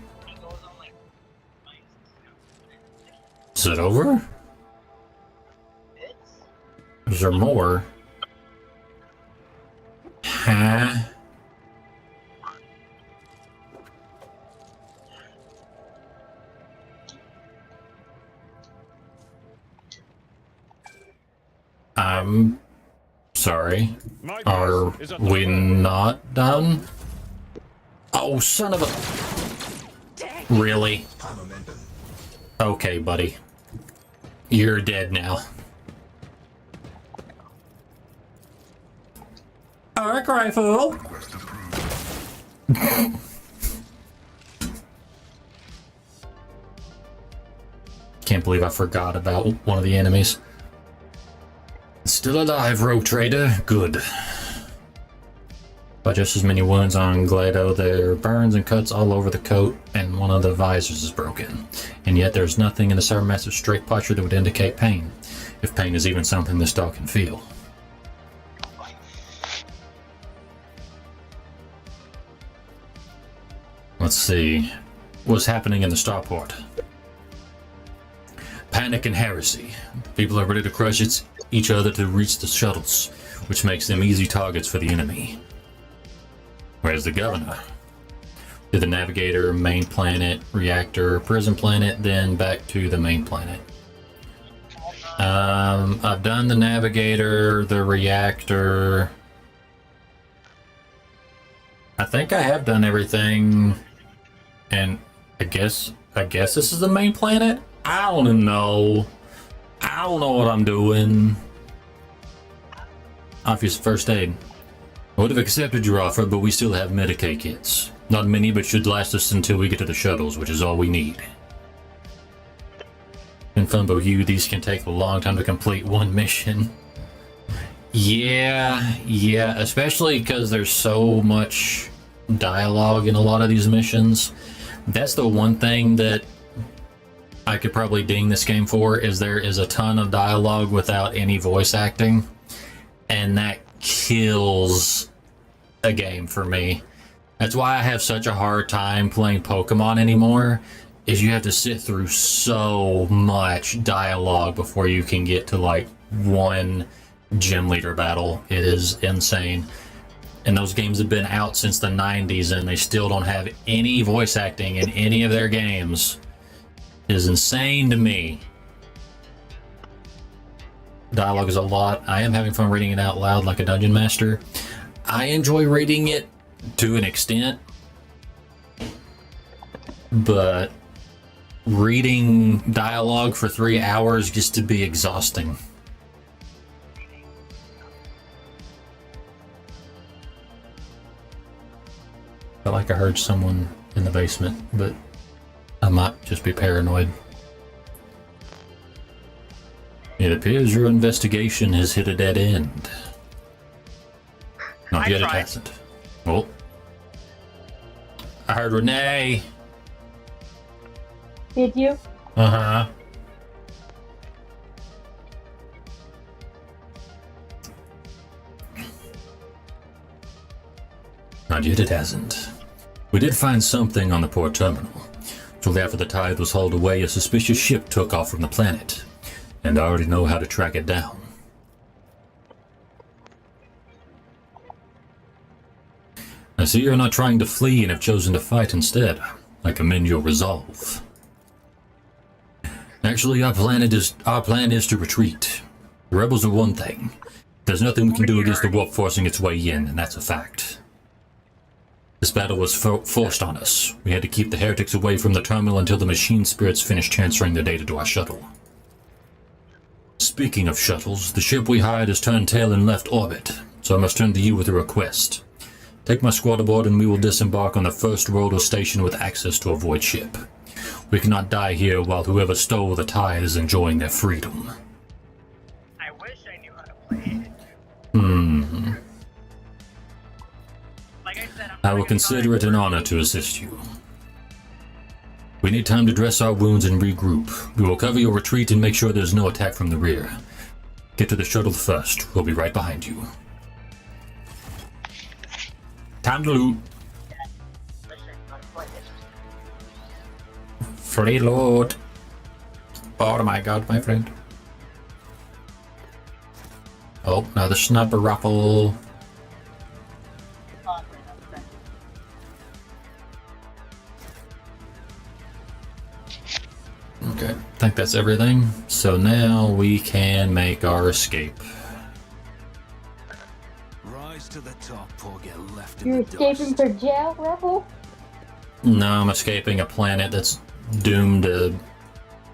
Is it over? Is there more? Huh? I'm sorry. Are we not done? Oh, son of a... Really? Okay, buddy. You're dead now. Arc rifle! Can't believe I forgot about one of the enemies. Still alive, Rogue Trader. Good. But just as many wounds on Glado, there are burns and cuts all over the coat, and one of the visors is broken. And yet there's nothing in the Cybermaster's straight posture that would indicate pain, if pain is even something this dog can feel. Let's see. What's happening in the starport? Panic and heresy. People are ready to crush each other to reach the shuttles, which makes them easy targets for the enemy. Where's the governor? To the navigator, main planet, reactor, prison planet, then back to the main planet. I've done the navigator, the reactor. I think I have done everything, and I guess this is the main planet? I don't know. I don't know what I'm doing. Obvious first aid. I would have accepted your offer, but we still have Medicaid kits. Not many, but should last us until we get to the shuttles, which is all we need. In Fumbo U, these can take a long time to complete one mission. Yeah, especially because there's so much dialogue in a lot of these missions. That's the one thing that I could probably ding this game for, is there is a ton of dialogue without any voice acting, and that kills a game for me. That's why I have such a hard time playing Pokemon anymore, is you have to sit through so much dialogue before you can get to like one gym leader battle. It is insane. And those games have been out since the 90s and they still don't have any voice acting in any of their games. It is insane to me. Dialogue is a lot. I am having fun reading it out loud like a dungeon master. I enjoy reading it to an extent, but reading dialogue for 3 hours gets to be exhausting. I felt like I heard someone in the basement, but I might just be paranoid. It appears your investigation has hit a dead end. Not yet, it hasn't. Oh. I heard Renee. Did you? Uh-huh. Not yet, it hasn't. We did find something on the port terminal. Shortly after the tide was hauled away, a suspicious ship took off from the planet, and I already know how to track it down. I see you're not trying to flee and have chosen to fight instead. I commend your resolve. Actually, our plan is to retreat. The rebels are one thing. There's nothing we can do against the warp forcing its way in, and that's a fact. This battle was forced on us. We had to keep the heretics away from the terminal until the machine spirits finished transferring their data to our shuttle. Speaking of shuttles, the ship we hired has turned tail and left orbit, so I must turn to you with a request. Take my squad aboard and we will disembark on the first world or station with access to a void ship. We cannot die here while whoever stole the tide is enjoying their freedom. I wish I knew how to play it. Like I said, I will consider it an honor to assist you. We need time to dress our wounds and regroup. We will cover your retreat and make sure there's no attack from the rear. Get to the shuttle first. We'll be right behind you. Time to loot. Free loot. Oh my god, my friend. Oh, another sniper rifle. Okay, I think that's everything. So now we can make our escape. Rise to the top or get left You're in the escaping dust. for jail, Rebel? No, I'm escaping a planet that's doomed to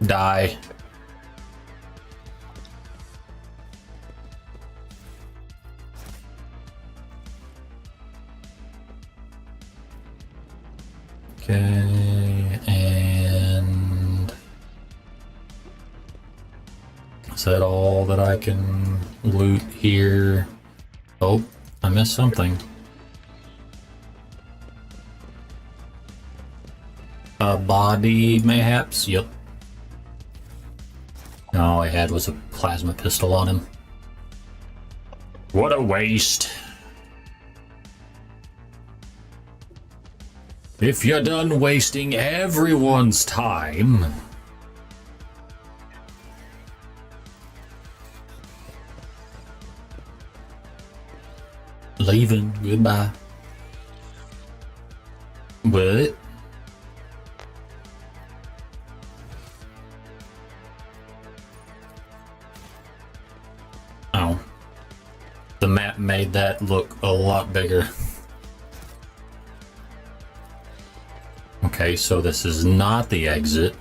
die. Okay, and is that all that I can loot here? Oh, I missed something. A body, mayhaps? Yep. All I had was a plasma pistol on him. What a waste. If you're done wasting everyone's time... Leaving. Goodbye. What? Oh. The map made that look a lot bigger. Okay, so this is not the exit.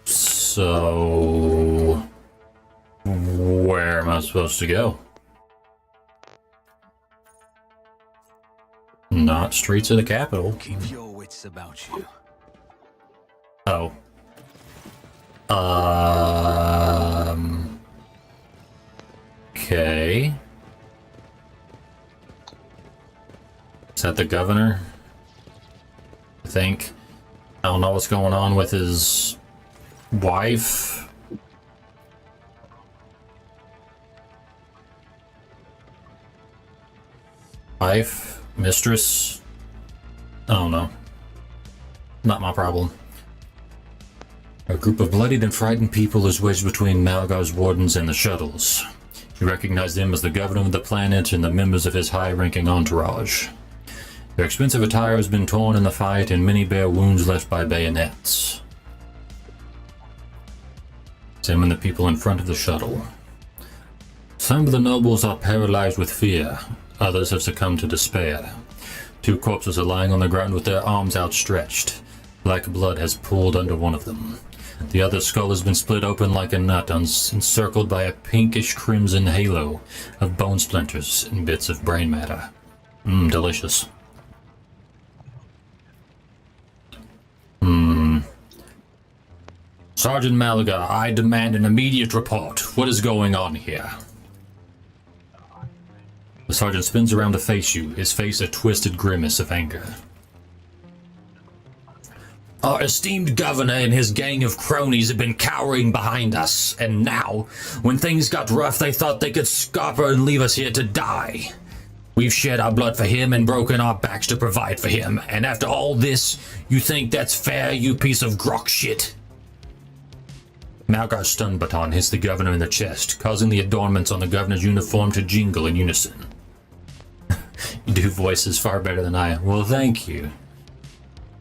So... where am I supposed to go? Not streets of the capital. Keep your wits about you. Oh. Okay. Is that the governor? I think. I don't know what's going on with his wife. Mistress. I don't know. Not my problem. A group of bloodied and frightened people is wedged between Malgar's wardens and the shuttles. You recognize them as the governor of the planet and the members of his high-ranking entourage. Their expensive attire has been torn in the fight, and many bear wounds left by bayonets. Examine the people in front of the shuttle. Some of the nobles are paralyzed with fear. Others have succumbed to despair. 2 corpses are lying on the ground with their arms outstretched. Black blood has pooled under one of them. The other skull has been split open like a nut, encircled by a pinkish crimson halo of bone splinters and bits of brain matter. Delicious. Sergeant Malaga, I demand an immediate report. What is going on here? The sergeant spins around to face you, his face a twisted grimace of anger. Our esteemed governor and his gang of cronies have been cowering behind us, and now, when things got rough, they thought they could scupper and leave us here to die. We've shed our blood for him and broken our backs to provide for him, and after all this, you think that's fair, you piece of grok shit? Malgar's stun baton hits the governor in the chest, causing the adornments on the governor's uniform to jingle in unison. You do voices far better than I. Well, thank you.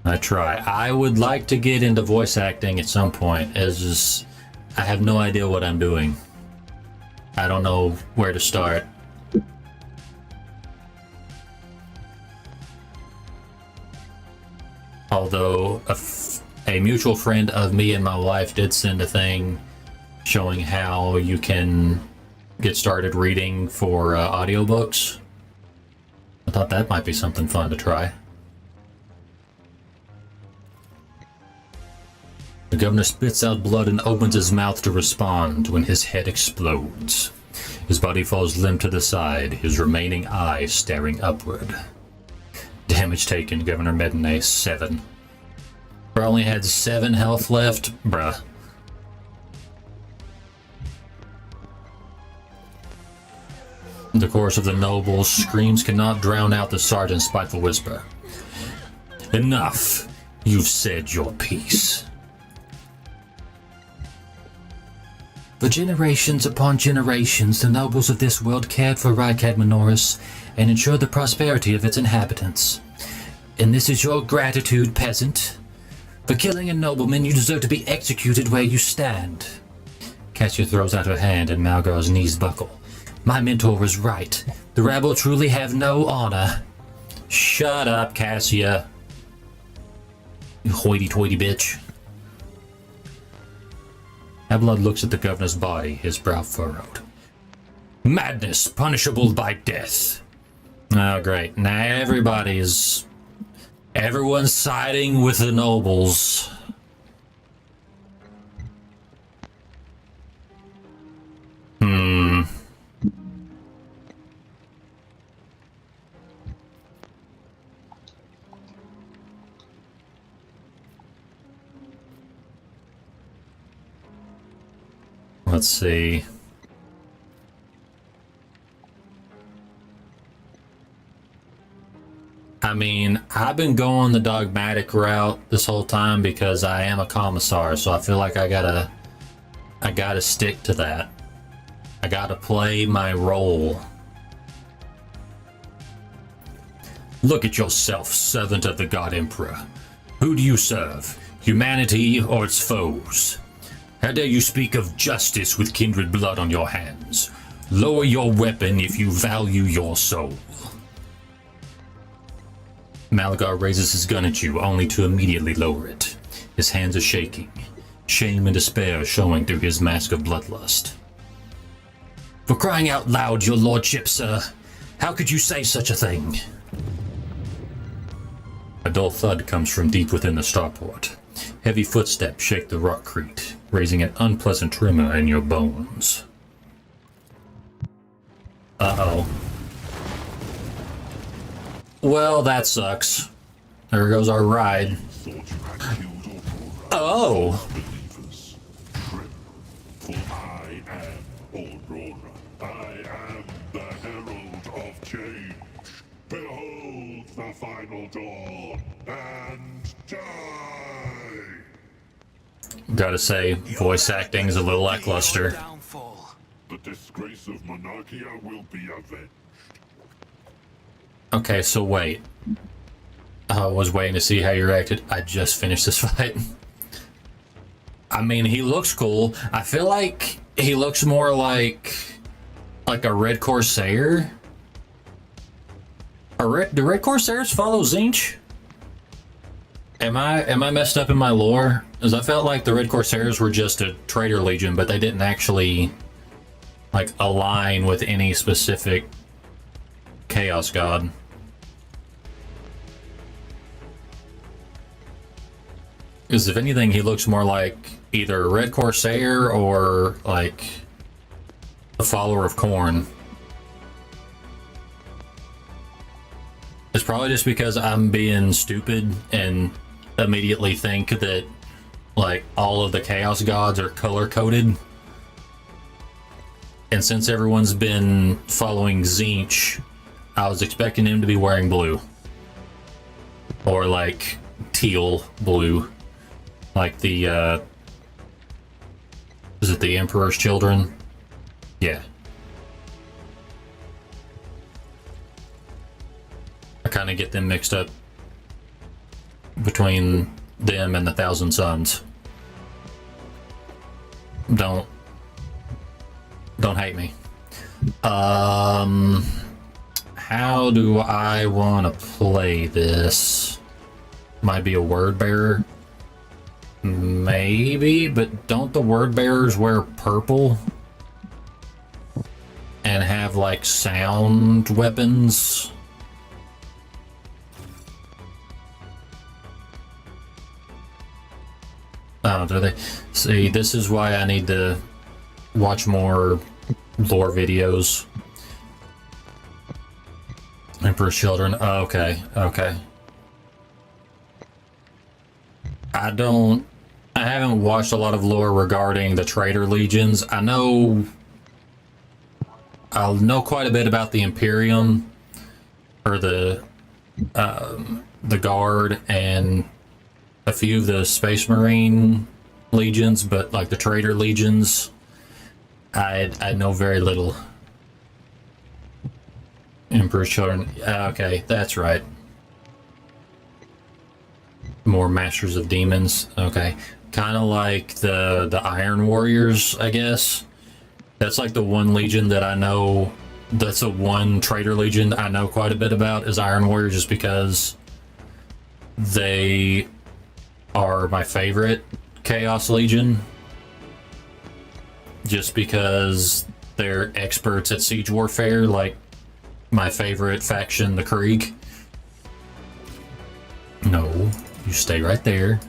I try. I would like to get into voice acting at some point. It's just, I have no idea what I'm doing. I don't know where to start. Although a mutual friend of me and my wife did send a thing showing how you can get started reading for audiobooks. I thought that might be something fun to try. The governor spits out blood and opens his mouth to respond when his head explodes. His body falls limp to the side, his remaining eye staring upward. Damage taken, Governor Medinay, 7. Bro only had 7 health left? Bruh. The chorus of the nobles' screams cannot drown out the sergeant's spiteful whisper. Enough! You've said your piece. For generations upon generations, the nobles of this world cared for Rykad Minoris and ensured the prosperity of its inhabitants. And this is your gratitude, peasant. For killing a nobleman, you deserve to be executed where you stand. Cassia throws out her hand and Malgar's knees buckle. My mentor was right. The rabble truly have no honor. Shut up, Cassia. You hoity-toity bitch. Ablad looks at the governor's body, his brow furrowed. Madness, punishable by death. Oh, great. Now everyone's siding with the nobles. Let's see. I mean, I've been going the dogmatic route this whole time because I am a commissar, so I feel like I gotta stick to that. I gotta play my role. Look at yourself, servant of the God Emperor. Who do you serve? Humanity or its foes? How dare you speak of justice with kindred blood on your hands? Lower your weapon if you value your soul. Malgar raises his gun at you, only to immediately lower it. His hands are shaking, shame and despair showing through his mask of bloodlust. For crying out loud, your lordship, sir! How could you say such a thing? A dull thud comes from deep within the starport. Heavy footsteps shake the rockcrete, raising an unpleasant tremor in your bones. Uh-oh. Well, that sucks. There goes our ride. Oh! For I am Aurora. I am the herald of change. Behold the final dawn and die! Gotta say, voice acting is a little lackluster. The disgrace of Monarchia will be avenged. Okay, so wait. I was waiting to see how you reacted. I just finished this fight. I mean, he looks cool. I feel like he looks more like a Red Corsair. Do Red Corsairs follow Tzeentch? Am I messed up in my lore? Because I felt like the Red Corsairs were just a traitor legion, but they didn't actually like align with any specific Chaos God. Because if anything, he looks more like either a Red Corsair or like a follower of Khorne. It's probably just because I'm being stupid and immediately think that like all of the Chaos Gods are color-coded. And since everyone's been following Tzeentch, I was expecting him to be wearing blue. Or like teal blue. Like the, is it the Emperor's Children? Yeah. I kind of get them mixed up. between them and the Thousand Suns. Don't hate me. How do I want to play this? Might be a word bearer. Maybe, but don't the word bearers wear purple? And have like sound weapons? Oh, do they? See, this is why I need to watch more lore videos. Emperor's Children. Oh, okay, okay. I haven't watched a lot of lore regarding the Traitor Legions. I'll know quite a bit about the Imperium, or the Guard, and a few of the Space Marine legions, but like the Traitor Legions, I know very little. Emperor's Children. Okay, that's right. More Masters of Demons. Okay, kind of like the Iron Warriors, I guess. That's like the one legion that I know. That's the one Traitor Legion I know quite a bit about, is Iron Warrior, just because they are my favorite Chaos Legion. Just because they're experts at siege warfare, like my favorite faction, the Krieg. No, you stay right there.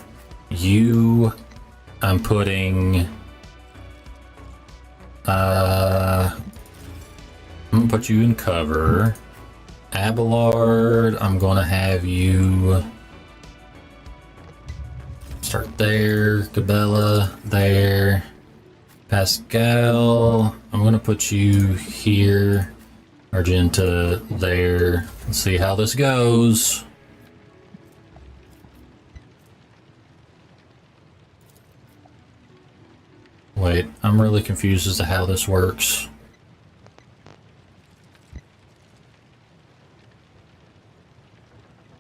I'm putting... I'm gonna put you in cover. Abelard, I'm gonna have you start there. Cabela, there. Pascal, I'm gonna put you here. Argenta, there. Let's see how this goes. Wait, I'm really confused as to how this works.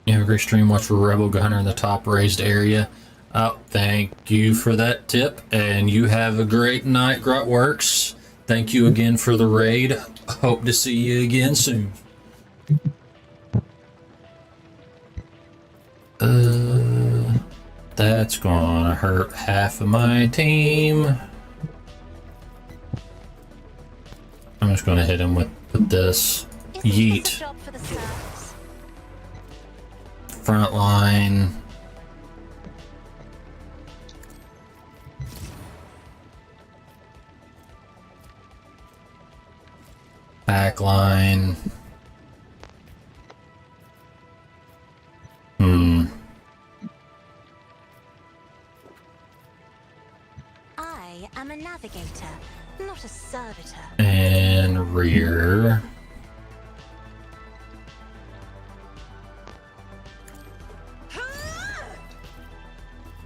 You have a great stream. Watch for Rebel Gunner in the top raised area. Oh, thank you for that tip, and you have a great night, Grotworks. Thank you again for the raid. Hope to see you again soon. That's gonna hurt half of my team. I'm just gonna hit him with this. Yeet. Front line. Back line. I am a navigator, not a servitor. And rear.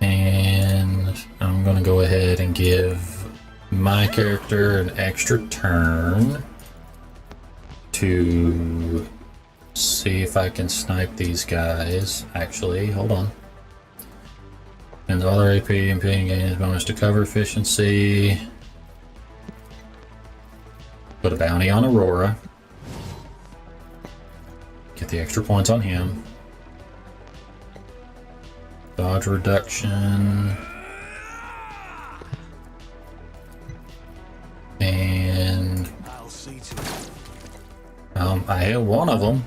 And I'm gonna go ahead and give my character an extra turn to see if I can snipe these guys. Actually, hold on. And all their AP and ping gains bonus to cover efficiency. Put a bounty on Aurora. Get the extra points on him. Dodge reduction. And I hit one of them.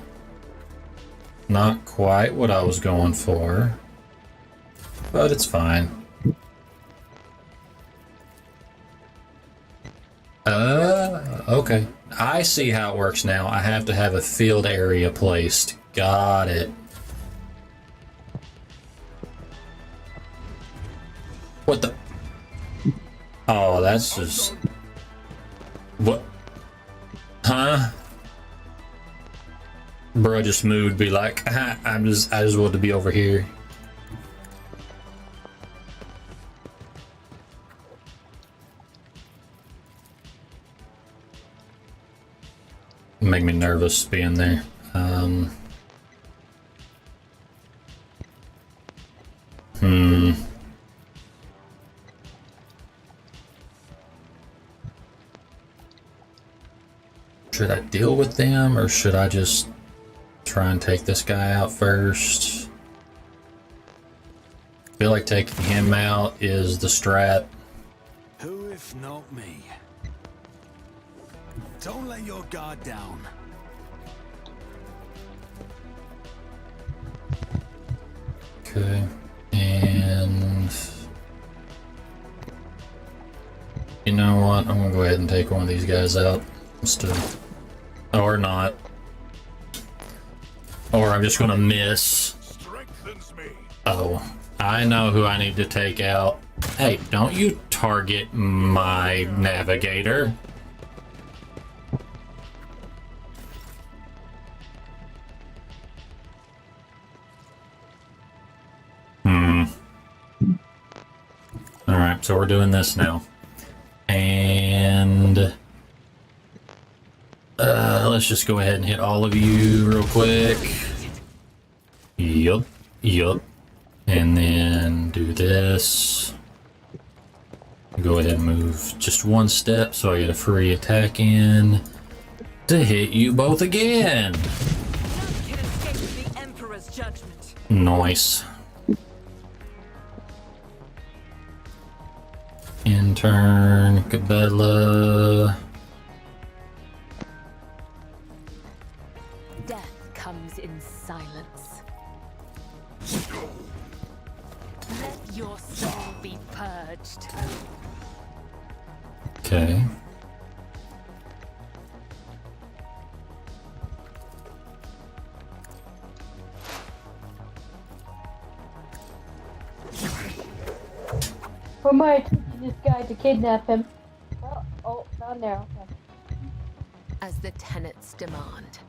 Not quite what I was going for, but it's fine. Okay. I see how it works now. I have to have a field area placed. Got it. What the? Oh, that's just... What? Huh? Bro just moved, be like, I just want to be over here. Make me nervous being there. Should I deal with them, or should I just try and take this guy out first? I feel like taking him out is the strat. Who if not me? Don't let your guard down. Okay, and you know what? I'm gonna go ahead and take one of these guys out instead, or not, or I'm just gonna miss. Strengthens me. Oh, I know who I need to take out. Hey, don't you target my navigator. Alright, so we're doing this now. And let's just go ahead and hit all of you real quick. Yup, yup. And then do this. Go ahead and move just one step so I get a free attack in to hit you both again. None can escape the Emperor's judgment. Nice. Intern, Cabela. Death comes in silence. Let your soul be purged. Okay. Who am I teaching this guy to kidnap him? Oh, down there. Okay. As the tenets demand.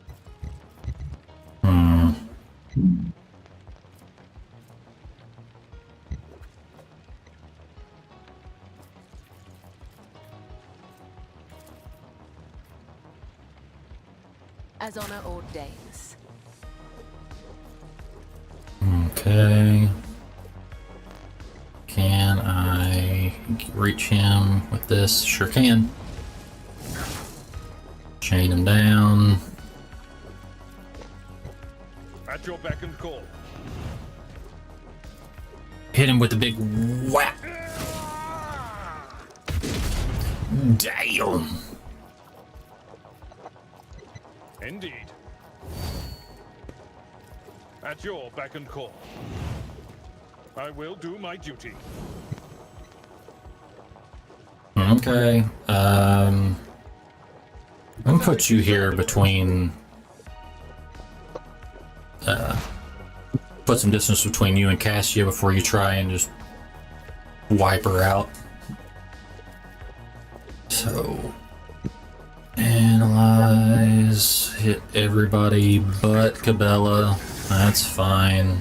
As honor ordains. Okay. Can I reach him with this? Sure can. Chain him down. At your beck and call. Hit him with the big whack. Damn. Indeed. At your beck and call. I will do my duty. Okay. I'm gonna put you here between. Put some distance between you and Cassia before you try and just wipe her out. So, analyze, hit everybody but Cabela. That's fine.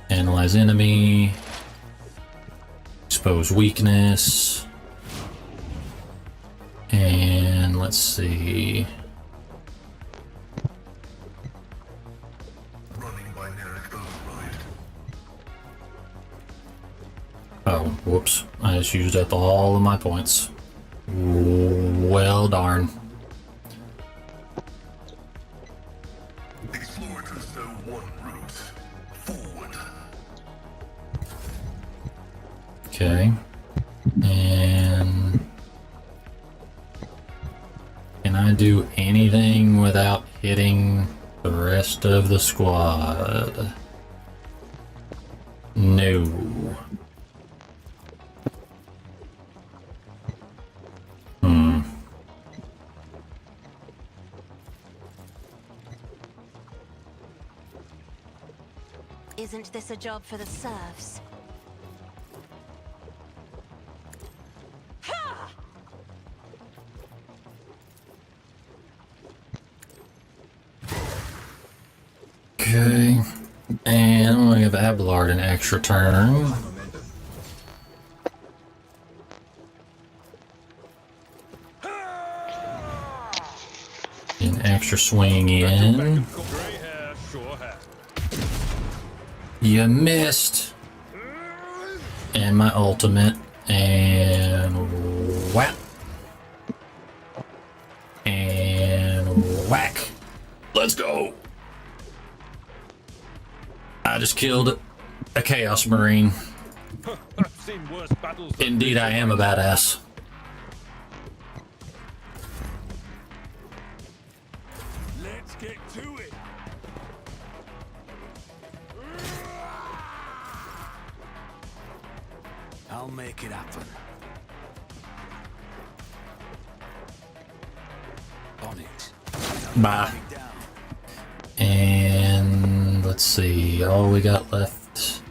Analyze enemy. Expose weakness. And let's see. Oh, whoops. I just used up all of my points. Well, darn. Explore to Zone 1 route. Forward. Okay. And can I do anything without hitting the rest of the squad? No. Isn't this a job for the serfs? Okay. And I'm gonna give Abelard an extra turn. An extra swing in. You missed. And my ultimate. And whap. And Let's go. I just killed a Chaos Marine. I've seen worse battles than Indeed, I am a badass. Let's get to it. I'll make it happen. On it. Bye. And let's see, all we got left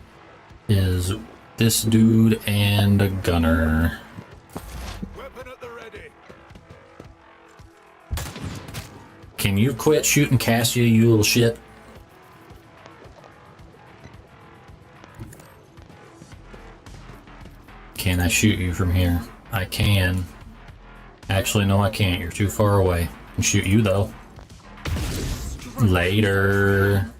is this dude and a gunner. Weapon at the ready. Can you quit shooting Cassia, you little shit? Can I shoot you from here? I can. Actually, no, I can't. You're too far away. I can shoot you, though. Later.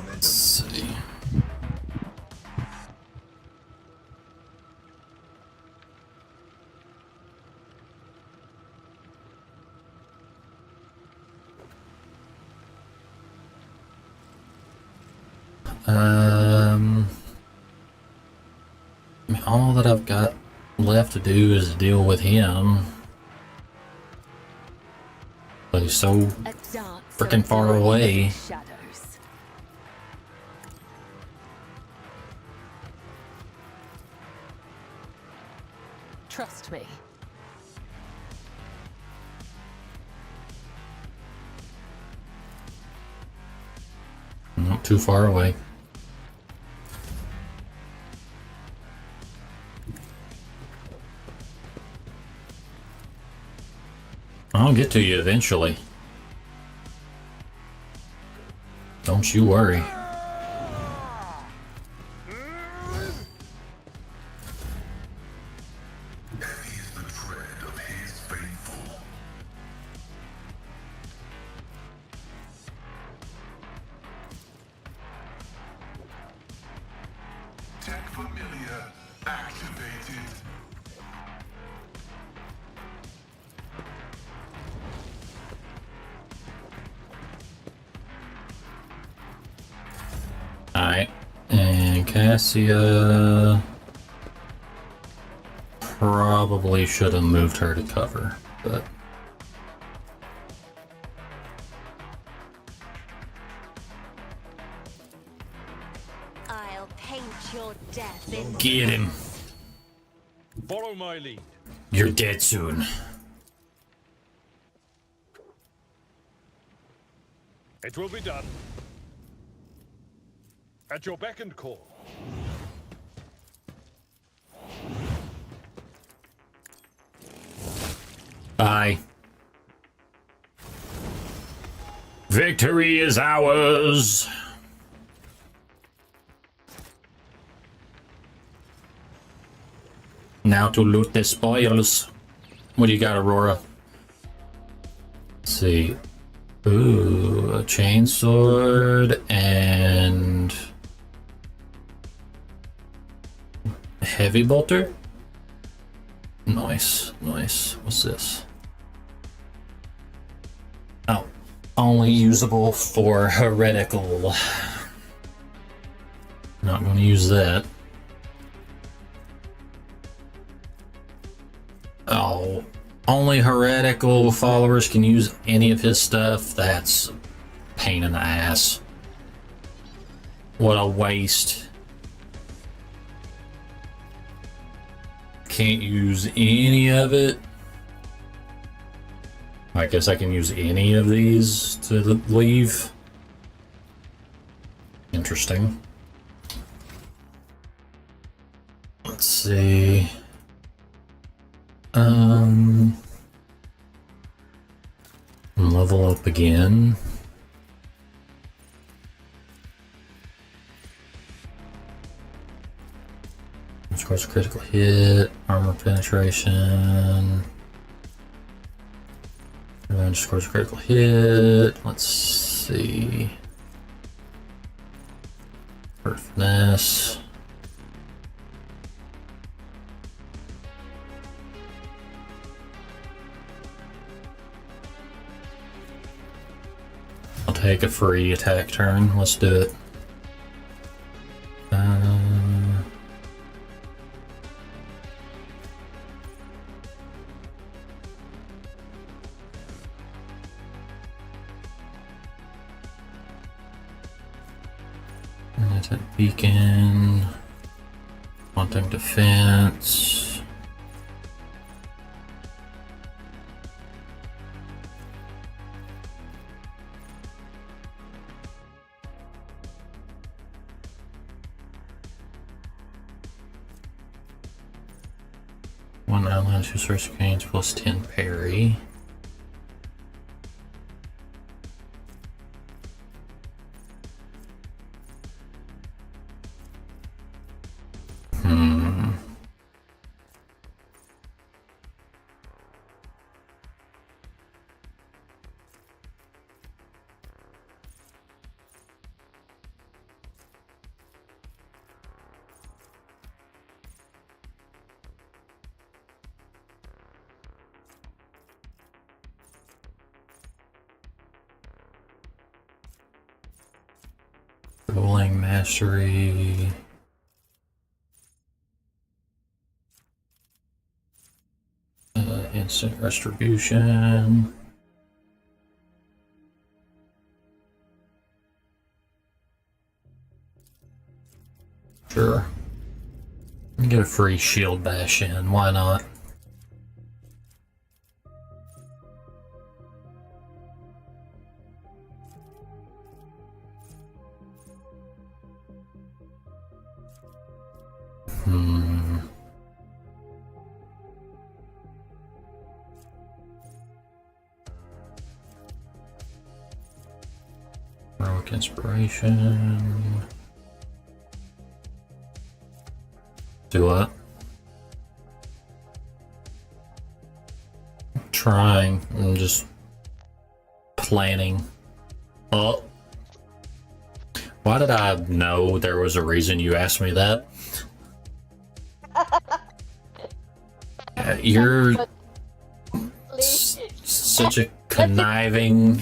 Let's see. I mean, all that I've got left to do is deal with him. But he's so freaking far away. Shadows. Trust me. Not too far away. I'll get to you eventually. Don't you worry. Heavy is the tread of his faithful. Tech familiar activated. Alright, and Cassia probably should have moved her to cover, but I'll paint your death in get him. Follow my lead. You're dead soon. It will be done. At your beck and call. Bye. Victory is ours. Now to loot the spoils. What do you got, Aurora? Let's see. Ooh, a chainsword and a heavy bolter. Nice, nice. What's this? Oh, only usable for heretical. Not going to use that. Oh, only heretical followers can use any of his stuff. That's a pain in the ass. What a waste. Can't use any of it. I guess I can use any of these to leave. Interesting. Let's see. Level up again. Let's scores a critical hit, armor penetration. Revenge scores a critical hit. Let's see. For finesse. I'll take a free attack turn. Let's do it. Attack beacon. Wanting defense. One outline, 2 source gains plus 10 parry. Rolling mastery. Instant retribution. Sure. Get a free shield bash in, why not? Heroic inspiration. Do what? Trying. I'm just planning. Oh. Why did I know there was a reason you asked me that? You're such a conniving.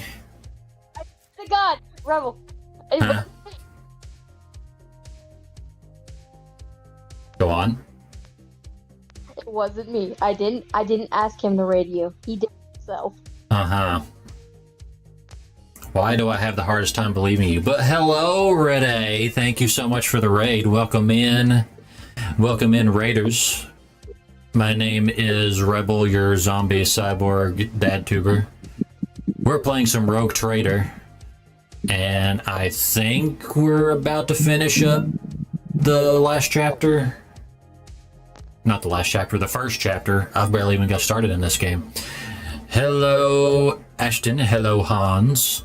God, Rebel. Huh? Go on. It wasn't me. I didn't ask him to raid you. He did it himself. Uh-huh. Why do I have the hardest time believing you? But hello, Rede. Thank you so much for the raid. Welcome in. Welcome in, raiders. My name is Rebel, your zombie cyborg dad tuber. We're playing some Rogue Trader. And I think we're about to finish up the last chapter. Not the last chapter, the first chapter. I've barely even got started in this game. Hello, Ashton. Hello, Hans.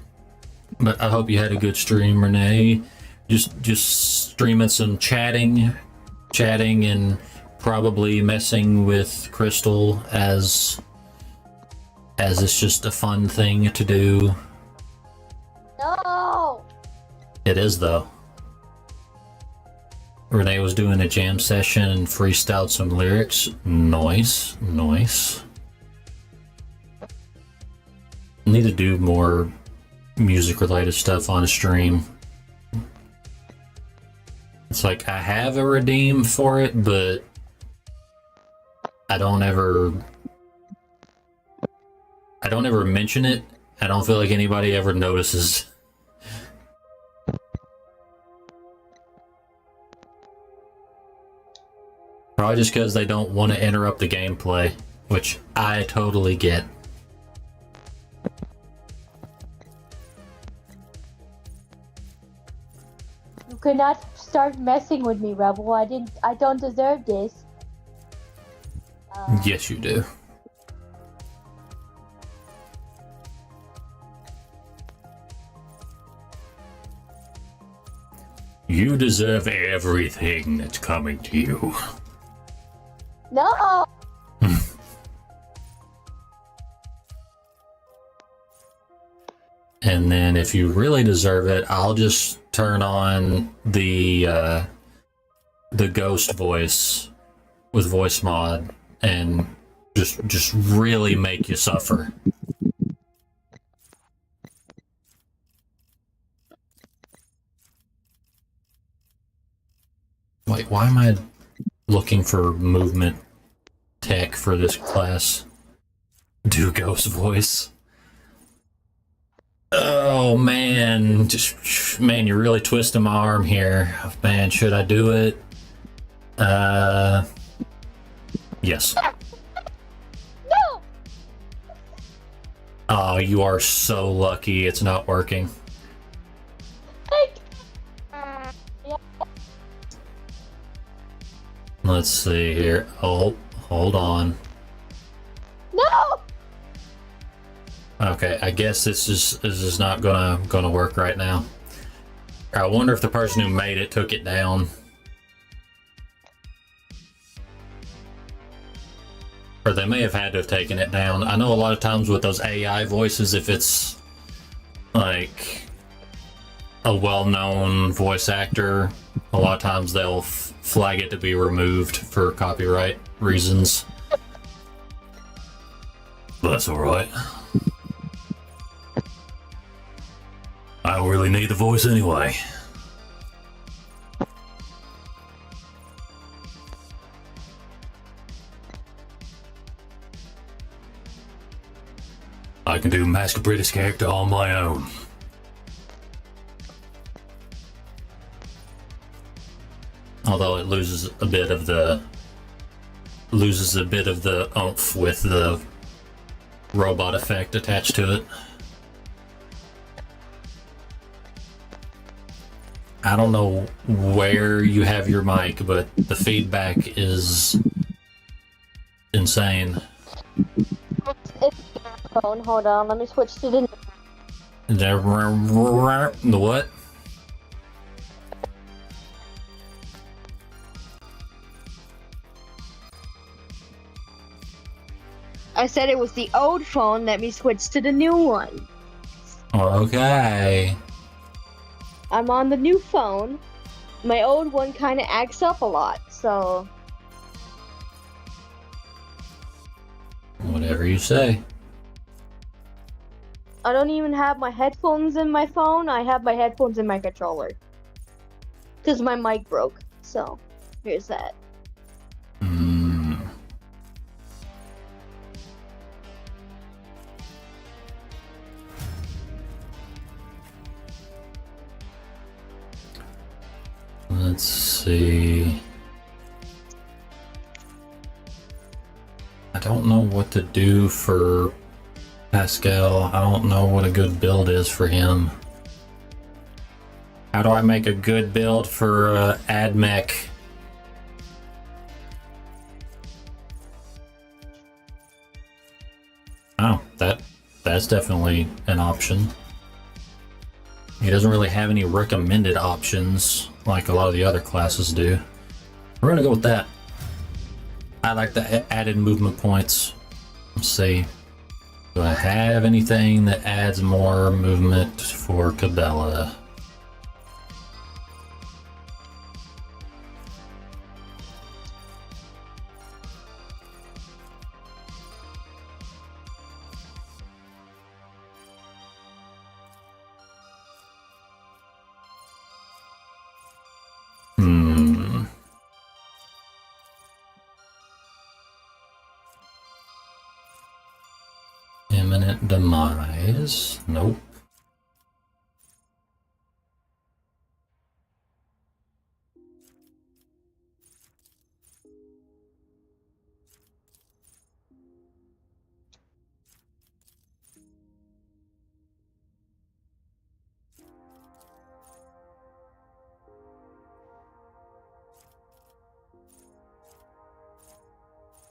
But I hope you had a good stream, Renee. Just streaming some chatting and probably messing with Crystal as it's just a fun thing to do. No. It is though. Renee was doing a jam session and freestyled some lyrics. Nice. Need to do more music related stuff on a stream. It's like I have a redeem for it, but I don't ever mention it. I don't feel like anybody ever notices. Probably just because they don't want to interrupt the gameplay, which I totally get. You could not start messing with me, Rebel. I don't deserve this. Yes, you do. You deserve everything that's coming to you. No! And then if you really deserve it, I'll just turn on the ghost voice with voice mod and just really make you suffer. Wait, why am I looking for movement tech for this class? Do ghost voice. Oh man, man, you're really twisting my arm here. Man, should I do it? Yes. No! Oh, you are so lucky it's not working. Let's see here. Oh, hold on. No! Okay, I guess this is not gonna work right now. I wonder if the person who made it took it down. Or they may have had to have taken it down. I know a lot of times with those AI voices, if it's like a well-known voice actor, a lot of times they'll flag it to be removed for copyright reasons. But that's alright. I don't really need the voice anyway. I can do Mask a British character on my own. Although it loses a bit of the oomph with the robot effect attached to it. I don't know where you have your mic, but the feedback is insane. It's phone. Hold on, let me switch to the. The what? I said it was the old phone. Let me switch to the new one. Okay. I'm on the new phone. My old one kind of acts up a lot, so. Whatever you say. I don't even have my headphones in my phone. I have my headphones in my controller. Because my mic broke. So, here's that. Let's see. I don't know what to do for Pascal. I don't know what a good build is for him. How do I make a good build for AdMech? Oh, that's definitely an option. He doesn't really have any recommended options like a lot of the other classes do. We're gonna go with that. I like the added movement points. Let's see. Do I have anything that adds more movement for Cabela? Imminent demise. Nope.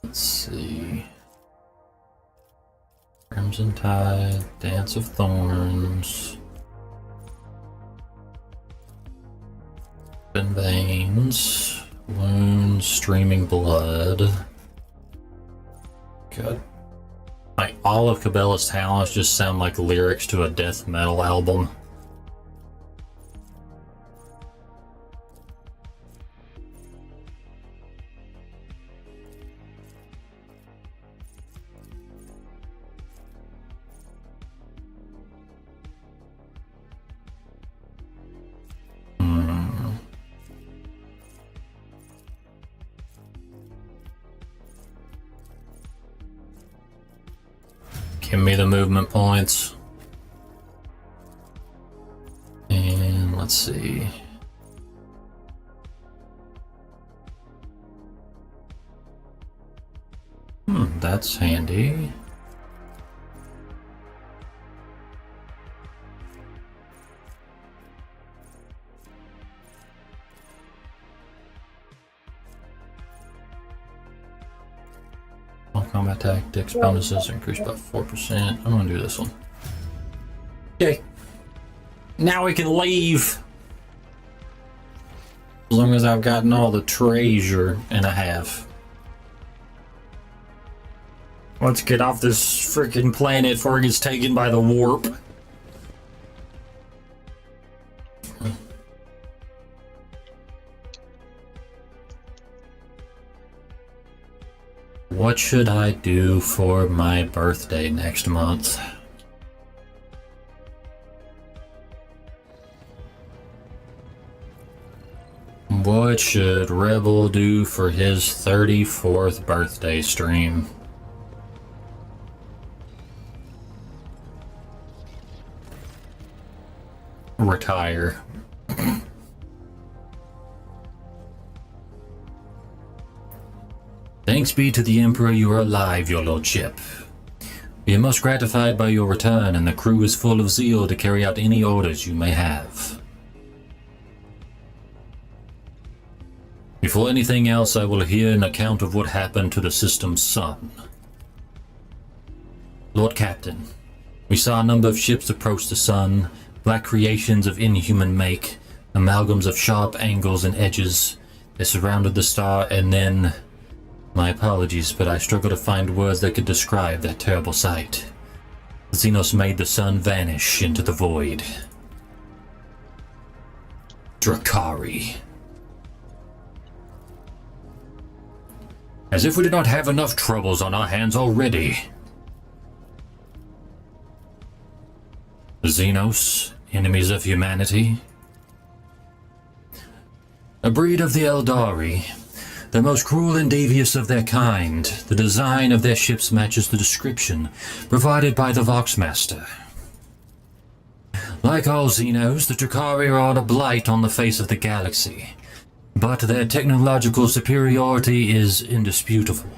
Let's see. Crimson Tide, Dance of Thorns, Open Veins, Wounds, Streaming Blood. God. Like, all of Cabela's talents just sound like lyrics to a death metal album. Give me the movement points. And let's see. That's handy. Combat tactics bonuses increased by 4%. I'm gonna do this one. Okay. Now we can leave. As long as I've gotten all the treasure, and I have. Let's get off this freaking planet before it gets taken by the warp. What should I do for my birthday next month? What should Rebel do for his 34th birthday stream? Retire. Thanks be to the Emperor you are alive, your lordship. We are most gratified by your return, and the crew is full of zeal to carry out any orders you may have. Before anything else, I will hear an account of what happened to the system's sun. Lord Captain, we saw a number of ships approach the sun, black creations of inhuman make, amalgams of sharp angles and edges. They surrounded the star, and then... My apologies, but I struggle to find words that could describe that terrible sight. Xenos made the sun vanish into the void. Drakari. As if we did not have enough troubles on our hands already. Xenos, enemies of humanity. A breed of the Eldari. The most cruel and devious of their kind. The design of their ships matches the description provided by the Voxmaster. Like all Xenos, the Drakari are on a blight on the face of the galaxy, but their technological superiority is indisputable.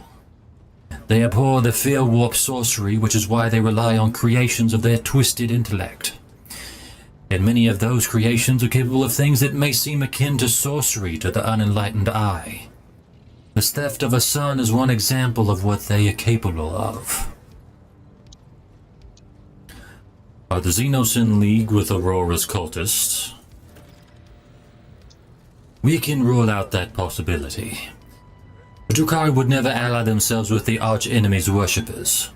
They abhor the fear warp sorcery, which is why they rely on creations of their twisted intellect. And many of those creations are capable of things that may seem akin to sorcery to the unenlightened eye. The theft of a sun is one example of what they are capable of. Are the Xenos in league with Aurora's cultists? We can rule out that possibility. The Drakari would never ally themselves with the arch-enemy's worshippers.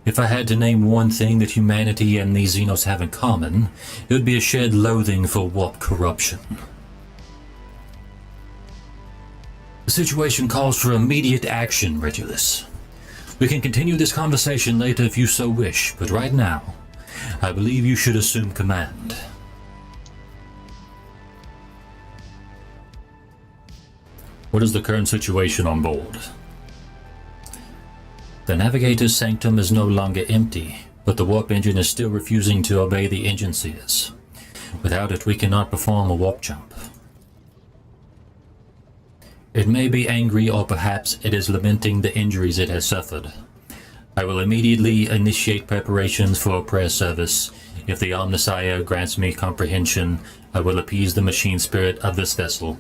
If I had to name one thing that humanity and these Xenos have in common, it would be a shared loathing for warp corruption. The situation calls for immediate action, Regulus. We can continue this conversation later if you so wish, but right now, I believe you should assume command. What is the current situation on board? The Navigator's sanctum is no longer empty, but the warp engine is still refusing to obey the engine seers. Without it, we cannot perform a warp jump. It may be angry, or perhaps it is lamenting the injuries it has suffered. I will immediately initiate preparations for a prayer service. If the Omnissiah grants me comprehension, I will appease the machine spirit of this vessel.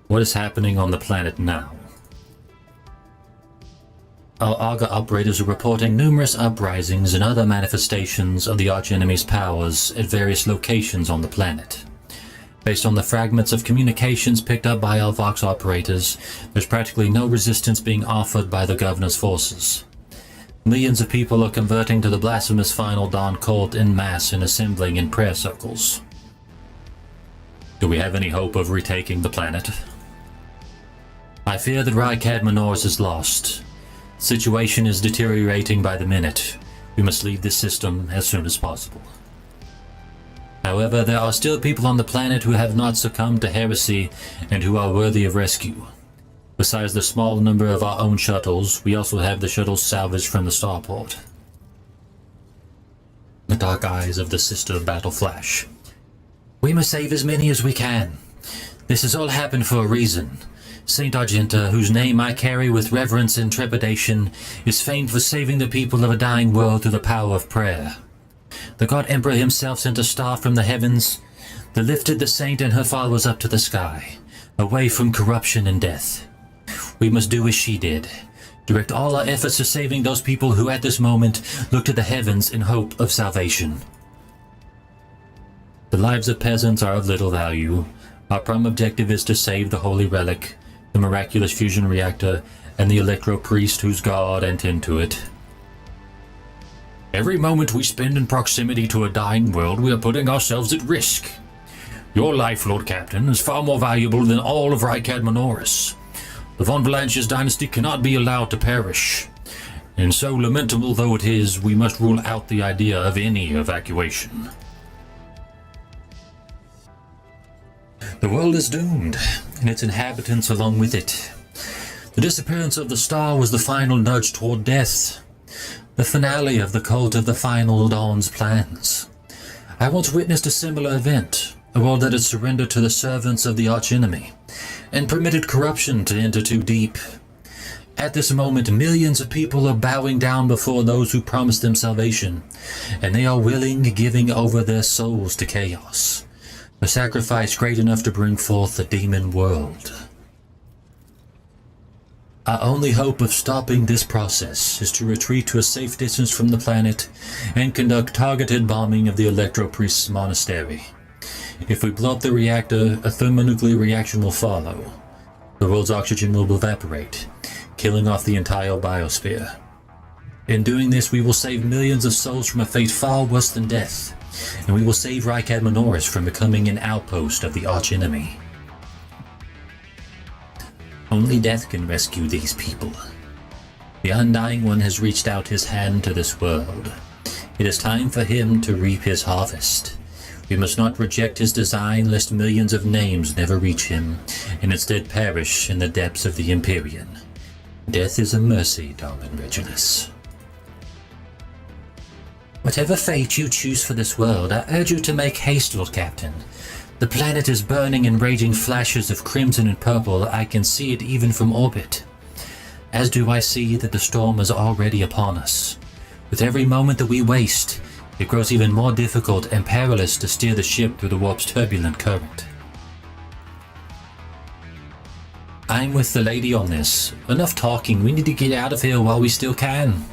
What is happening on the planet now? Our Arga operators are reporting numerous uprisings and other manifestations of the archenemy's powers at various locations on the planet. Based on the fragments of communications picked up by our Vox operators, there's practically no resistance being offered by the governor's forces. Millions of people are converting to the blasphemous Final Dawn cult en masse and assembling in prayer circles. Do we have any hope of retaking the planet? I fear that Rykad Minoris is lost. The situation is deteriorating by the minute. We must leave this system as soon as possible. However, there are still people on the planet who have not succumbed to heresy and who are worthy of rescue. Besides the small number of our own shuttles, we also have the shuttles salvaged from the starport. The dark eyes of the sister battle flash. We must save as many as we can. This has all happened for a reason. Saint Argenta, whose name I carry with reverence and trepidation, is famed for saving the people of a dying world through the power of prayer. The God Emperor himself sent a star from the heavens that lifted the saint and her followers up to the sky, away from corruption and death. We must do as she did, direct all our efforts to saving those people who at this moment look to the heavens in hope of salvation. The lives of peasants are of little value. Our prime objective is to save the holy relic, the miraculous fusion reactor, and the electro-priest whose god entered into it. Every moment we spend in proximity to a dying world, we are putting ourselves at risk. Your life, Lord Captain, is far more valuable than all of Rykad Minoris. The Von Blanche's dynasty cannot be allowed to perish. And so lamentable though it is, we must rule out the idea of any evacuation. The world is doomed, and its inhabitants along with it. The disappearance of the star was the final nudge toward death. The finale of the cult of the Final Dawn's plans. I once witnessed a similar event, a world that had surrendered to the servants of the archenemy, and permitted corruption to enter too deep. At this moment, millions of people are bowing down before those who promised them salvation, and they are giving over their souls to chaos, a sacrifice great enough to bring forth the demon world. Our only hope of stopping this process is to retreat to a safe distance from the planet and conduct targeted bombing of the Electro-Priest's monastery. If we blow up the reactor, a thermonuclear reaction will follow. The world's oxygen will evaporate, killing off the entire biosphere. In doing this, we will save millions of souls from a fate far worse than death, and we will save Rykad Minoris from becoming an outpost of the archenemy. Only death can rescue these people. The Undying One has reached out his hand to this world. It is time for him to reap his harvest. We must not reject his design lest millions of names never reach him, and instead perish in the depths of the Imperium. Death is a mercy, Darwin Regulus. Whatever fate you choose for this world, I urge you to make haste, Lord Captain. The planet is burning in raging flashes of crimson and purple. I can see it even from orbit. As do I see that the storm is already upon us. With every moment that we waste, it grows even more difficult and perilous to steer the ship through the warp's turbulent current. I'm with the lady on this. Enough talking, we need to get out of here while we still can.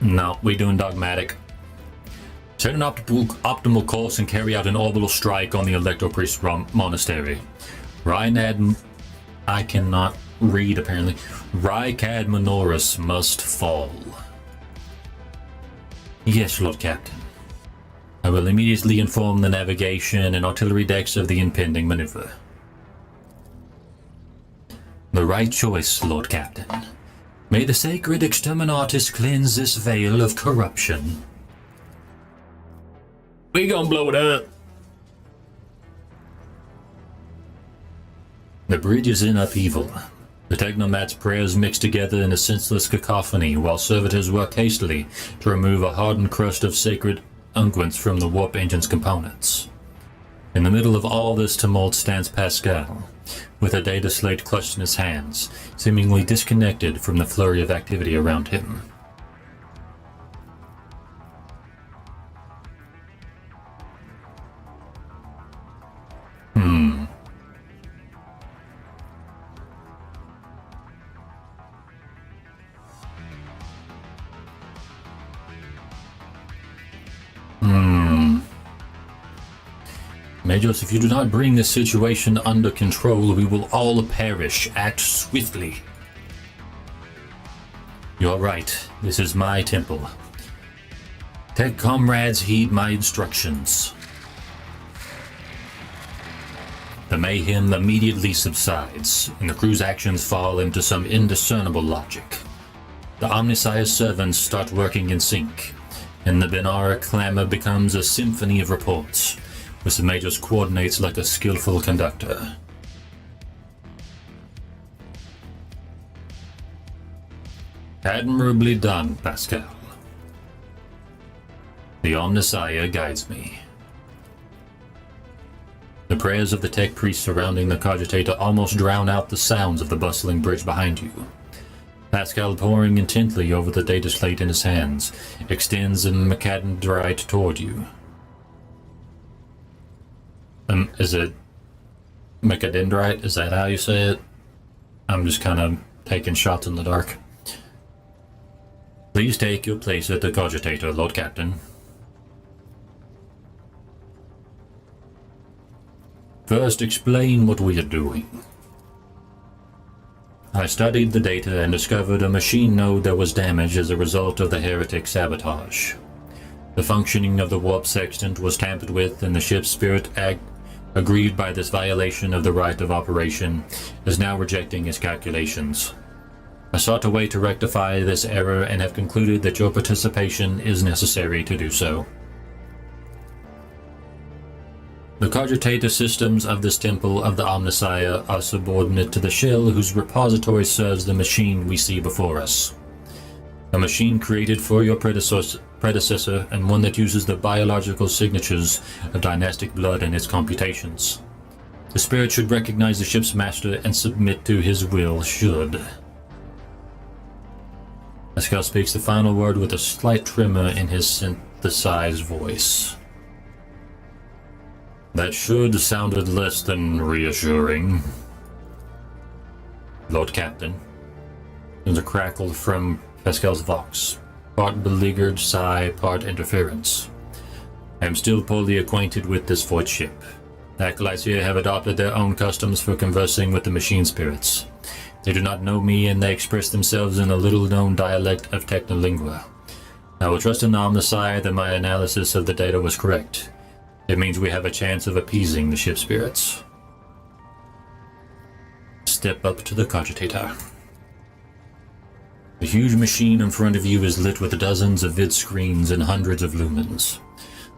No, we're doing dogmatic. Set an optimal course and carry out an orbital strike on the Electro-Priest monastery. I cannot read apparently. Rykad Minoris must fall. Yes, Lord Captain. I will immediately inform the navigation and artillery decks of the impending maneuver. The right choice, Lord Captain. May the sacred exterminatus cleanse this veil of corruption. We gonna blow it up. The bridge is in upheaval. The technomat's prayers mix together in a senseless cacophony while servitors work hastily to remove a hardened crust of sacred unguents from the warp engine's components. In the middle of all this tumult stands Pascal, with a data slate clutched in his hands, seemingly disconnected from the flurry of activity around him. Majors, if you do not bring this situation under control, we will all perish. Act swiftly. You are right. This is my temple. Tech comrades, heed my instructions. The mayhem immediately subsides, and the crew's actions fall into some indiscernible logic. The Omnissiah's servants start working in sync, and the Benara clamor becomes a symphony of reports, which the Majors coordinates like a skillful conductor. Admirably done, Pascal. The Omnissiah guides me. The prayers of the tech priests surrounding the cogitator almost drown out the sounds of the bustling bridge behind you. Pascal, poring intently over the data slate in his hands, extends a macadendrite toward you. Is it macadendrite? Is that how you say it? I'm just kind of taking shots in the dark. Please take your place at the cogitator, Lord Captain. First, explain what we are doing. I studied the data and discovered a machine node that was damaged as a result of the heretic sabotage. The functioning of the warp sextant was tampered with, and the ship's spirit aggrieved by this violation of the right of operation is now rejecting its calculations. I sought a way to rectify this error and have concluded that your participation is necessary to do so. The cogitator systems of this temple of the Omnissiah are subordinate to the shell whose repository serves the machine we see before us. A machine created for your predecessor and one that uses the biological signatures of dynastic blood in its computations. The spirit should recognize the ship's master and submit to his will should. Pascal speaks the final word with a slight tremor in his synthesized voice. That should sounded less than reassuring. Lord Captain. There's a crackle from Pascal's vox, part beleaguered sigh, part interference. I am still poorly acquainted with this void ship. The acolytes here have adopted their own customs for conversing with the machine spirits. They do not know me, and they express themselves in a little-known dialect of technolingua. I will trust in the Omnissiah that my analysis of the data was correct. It means we have a chance of appeasing the ship spirits. Step up to the cogitator. The huge machine in front of you is lit with dozens of vid screens and hundreds of lumens.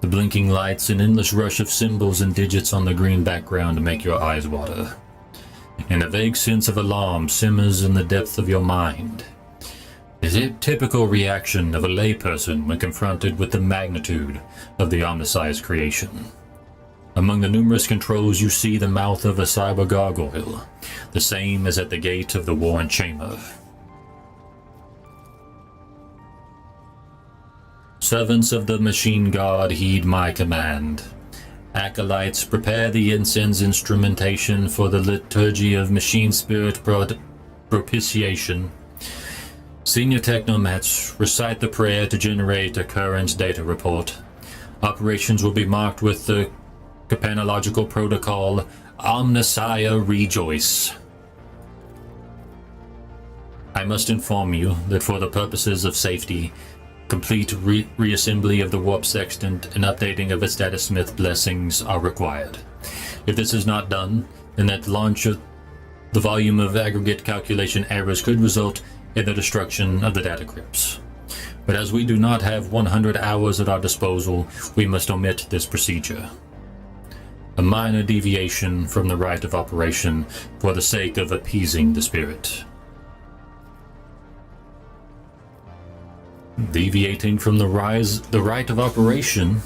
The blinking lights, an endless rush of symbols and digits on the green background make your eyes water. And a vague sense of alarm simmers in the depth of your mind. The typical reaction of a layperson when confronted with the magnitude of the Omnissiah's creation. Among the numerous controls you see the mouth of a cyber gargoyle, the same as at the gate of the Warren Chamber. Servants of the Machine God, heed my command. Acolytes, prepare the incense instrumentation for the liturgy of Machine Spirit propitiation. Senior Technomats, recite the prayer to generate a current data report. Operations will be marked with the capanological protocol Omnissiah Rejoice. I must inform you that for the purposes of safety, complete reassembly of the warp sextant and updating of its data smith blessings are required. If this is not done, then that launch of the volume of aggregate calculation errors could result in the destruction of the data crypts. But as we do not have 100 hours at our disposal, we must omit this procedure. A minor deviation from the right of operation for the sake of appeasing the spirit. Deviating from the right of operation?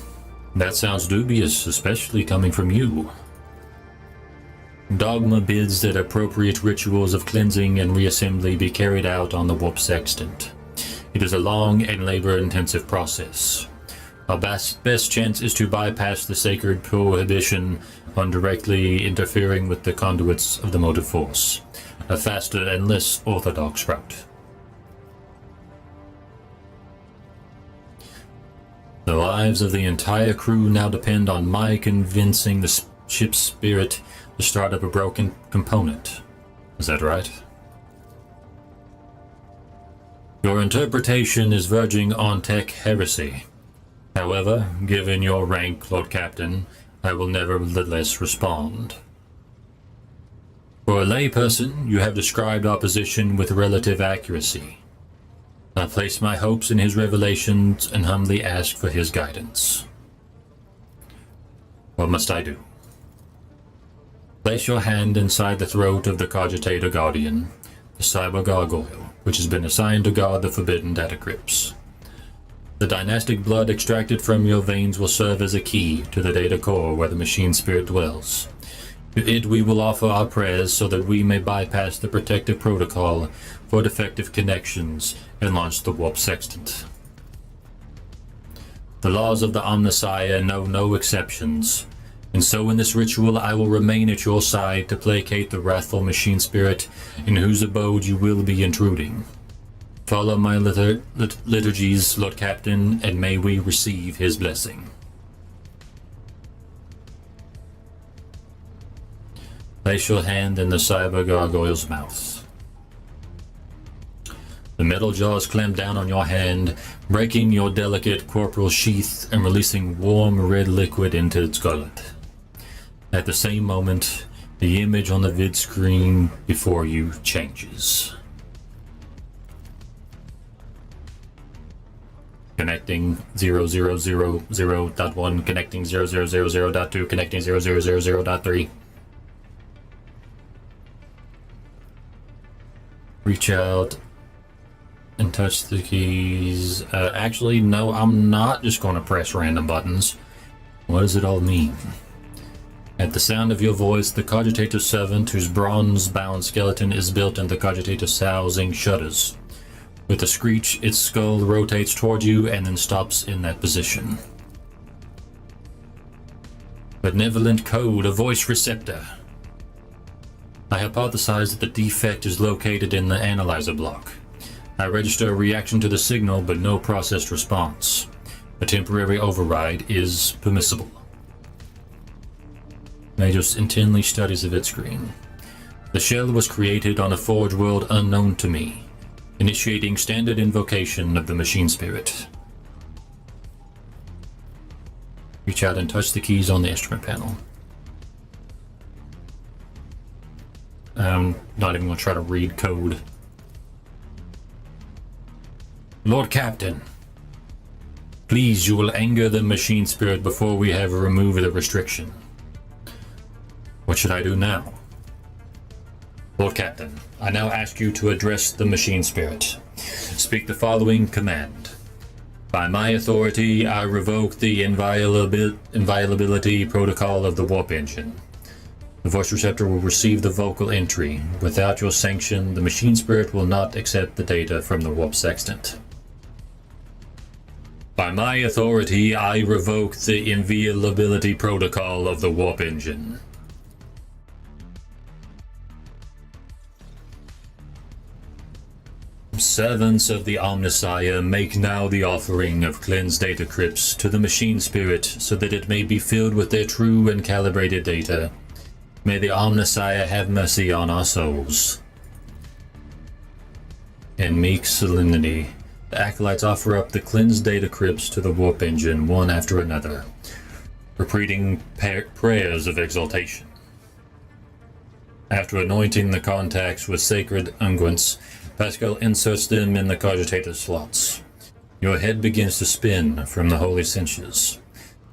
That sounds dubious, especially coming from you. Dogma bids that appropriate rituals of cleansing and reassembly be carried out on the warp sextant. It is a long and labor-intensive process. Our best chance is to bypass the sacred prohibition on directly interfering with the conduits of the motive force, a faster and less orthodox route. The lives of the entire crew now depend on my convincing the ship's spirit to start up a broken component. Is that right? Your interpretation is verging on tech heresy. However, given your rank, Lord Captain, I will nevertheless respond. For a layperson, you have described our position with relative accuracy. I place my hopes in his revelations and humbly ask for his guidance. What must I do? Place your hand inside the throat of the Cogitator Guardian, the Cyber Gargoyle, which has been assigned to guard the forbidden data crypts. The dynastic blood extracted from your veins will serve as a key to the data core where the machine spirit dwells. To it we will offer our prayers so that we may bypass the protective protocol for defective connections and launch the warp sextant. The laws of the Omnissiah know no exceptions, and so in this ritual I will remain at your side to placate the wrathful machine spirit in whose abode you will be intruding. Follow my liturgies, Lord Captain, and may we receive his blessing. Place your hand in the Cyber Gargoyle's mouth. The metal jaws clamp down on your hand, breaking your delicate corporal sheath and releasing warm red liquid into its gullet. At the same moment, the image on the vid screen before you changes. Connecting 0000.1, connecting 0000.2, connecting 0000.3. Reach out and touch the keys. Actually, no, I'm not just going to press random buttons. What does it all mean? At the sound of your voice, the Cogitator Servant, whose bronze-bound skeleton is built into Cogitator housing, shudders. With a screech, its skull rotates toward you and then stops in that position. Benevolent code, a voice receptor. I hypothesize that the defect is located in the analyzer block. I register a reaction to the signal, but no processed response. A temporary override is permissible. Majos intently studies the vid screen. The shell was created on a forge world unknown to me, initiating standard invocation of the machine spirit. Reach out and touch the keys on the instrument panel. I'm not even going to try to read code. Lord Captain, please, you will anger the machine spirit before we have removed the restriction. What should I do now? Lord Captain, I now ask you to address the machine spirit. Speak the following command. By my authority, I revoke the inviolability protocol of the warp engine. The voice receptor will receive the vocal entry. Without your sanction, the machine spirit will not accept the data from the warp sextant. By my authority, I revoke the inviolability protocol of the warp engine. Servants of the Omnissiah, make now the offering of cleansed data crypts to the machine spirit so that it may be filled with their true and calibrated data. May the Omnissiah have mercy on our souls. In meek solemnity, the acolytes offer up the cleansed data crypts to the warp engine one after another, repeating prayers of exaltation. After anointing the contacts with sacred unguents, Pascal inserts them in the cogitator slots. Your head begins to spin from the holy cinches.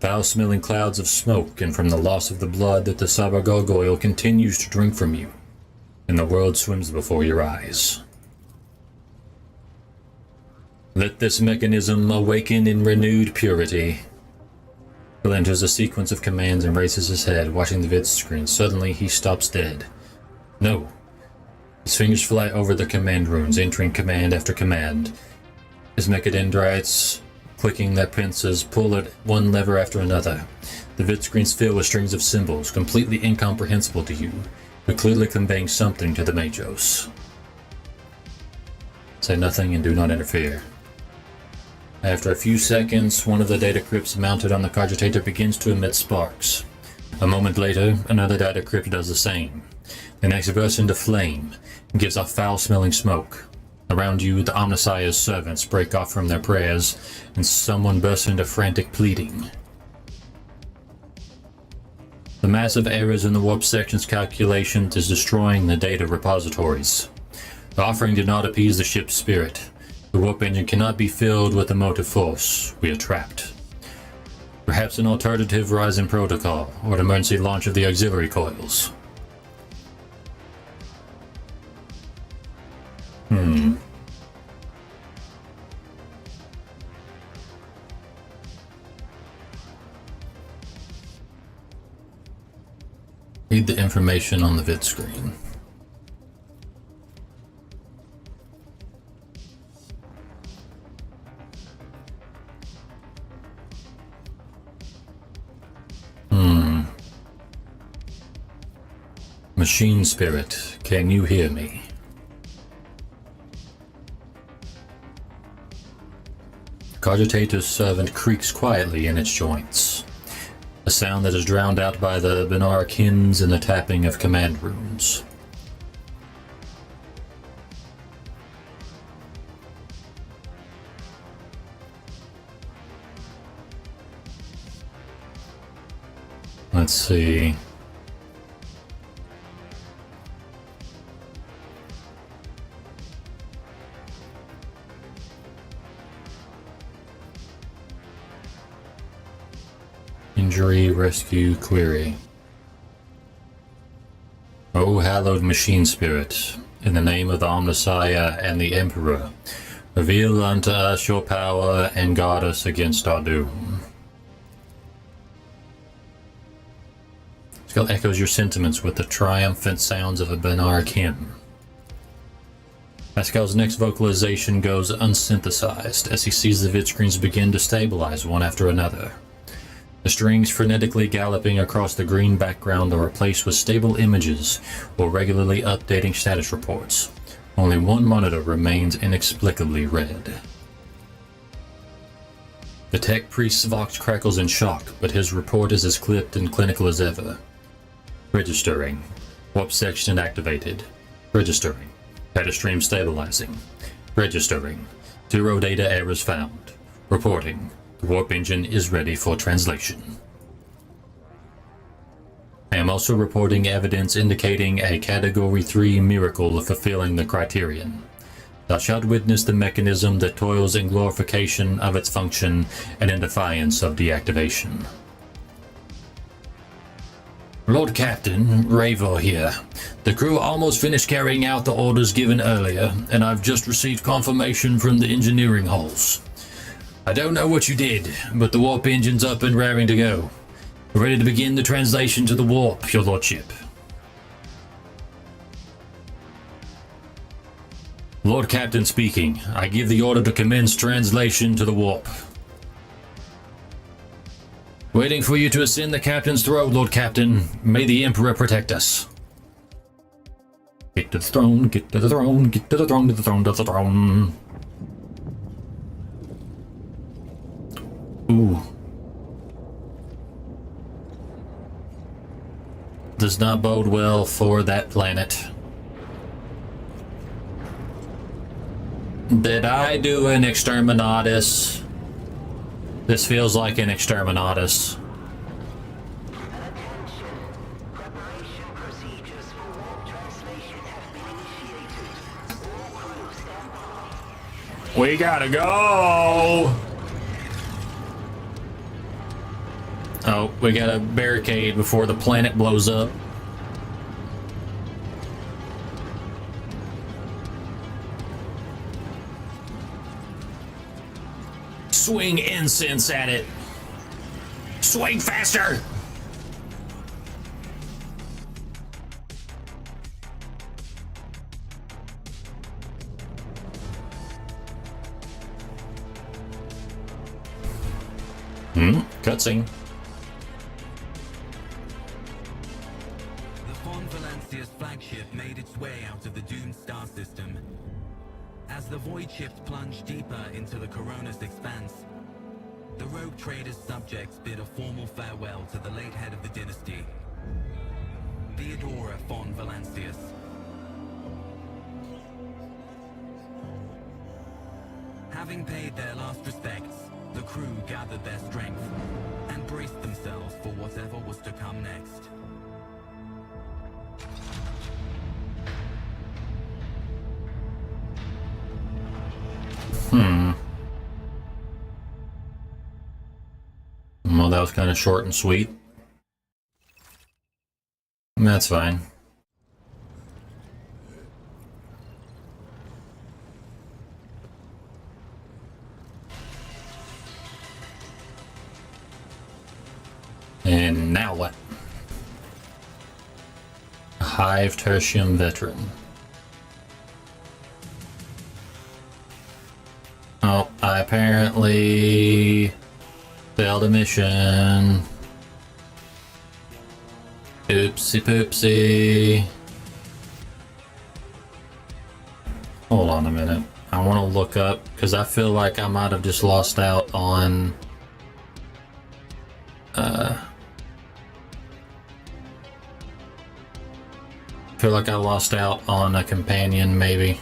Foul-smelling clouds of smoke and from the loss of the blood that the Cyber Gargoyle continues to drink from you, and the world swims before your eyes. Let this mechanism awaken in renewed purity. He enters a sequence of commands and raises his head, watching the vid screen. Suddenly, he stops dead. No. His fingers fly over the command runes, entering command after command. His mechadendrites, clicking their pincers, pull at one lever after another. The vid screens fill with strings of symbols, completely incomprehensible to you, but clearly conveying something to the Majos. Say nothing and do not interfere. After a few seconds, one of the data crypts mounted on the cogitator begins to emit sparks. A moment later, another data crypt does the same. The next bursts into flame and gives off foul-smelling smoke. Around you, the Omnissiah's servants break off from their prayers, and someone bursts into frantic pleading. The massive errors in the warp section's calculations is destroying the data repositories. The offering did not appease the ship's spirit. The warp engine cannot be filled with emotive force. We are trapped. Perhaps an alternative rising protocol, or an emergency launch of the auxiliary coils. Read the information on the vid screen. Machine spirit, can you hear me? Cogitator's servant creaks quietly in its joints, a sound that is drowned out by the Benar Kins and the tapping of command runes. Let's see. Injury rescue query. O hallowed machine spirit, in the name of the Omnissiah and the Emperor, reveal unto us your power and guard us against our doom. Skull echoes your sentiments with the triumphant sounds of a Benar Kin. Pascal's next vocalization goes unsynthesized as he sees the vidscreens begin to stabilize one after another. The strings frenetically galloping across the green background are replaced with stable images or regularly updating status reports. Only one monitor remains inexplicably red. The tech priest's vox crackles in shock, but his report is as clipped and clinical as ever. Registering. Warp section activated. Registering. Data stream stabilizing. Registering. 0 data errors found. Reporting. The warp engine is ready for translation. I am also reporting evidence indicating a Category 3 miracle fulfilling the criterion. Thou shalt witness the mechanism that toils in glorification of its function and in defiance of deactivation. Lord Captain, Ravo here. The crew almost finished carrying out the orders given earlier, and I've just received confirmation from the engineering halls. I don't know what you did, but the warp engine's up and raring to go. We're ready to begin the translation to the warp, your lordship. Lord Captain speaking. I give the order to commence translation to the warp. Waiting for you to ascend the captain's throat, Lord Captain. May the Emperor protect us. Get to the throne, get to the throne, get to the throne, to the throne, to the throne. Ooh. Does not bode well for that planet. Did I do an exterminatus? This feels like an exterminatus. We gotta go! Oh, we got a barricade before the planet blows up. Swing incense at it. Swing faster! Cutscene. Flagship made its way out of the doomed star system. As the void shift plunged deeper into the Corona's expanse, The rogue trader's subjects bid a formal farewell to the late head of the dynasty, Theodora von Valancius. Having paid their last respects, the crew gathered their strength and braced themselves for whatever was to come next. Well, that was kind of short and sweet. That's fine. And now what? Hive Tertium Veteran. Oh, I apparently failed a mission. Oopsie poopsie. Hold on a minute. I want to look up because I feel like I might have just lost out on I feel like I lost out on a companion, maybe.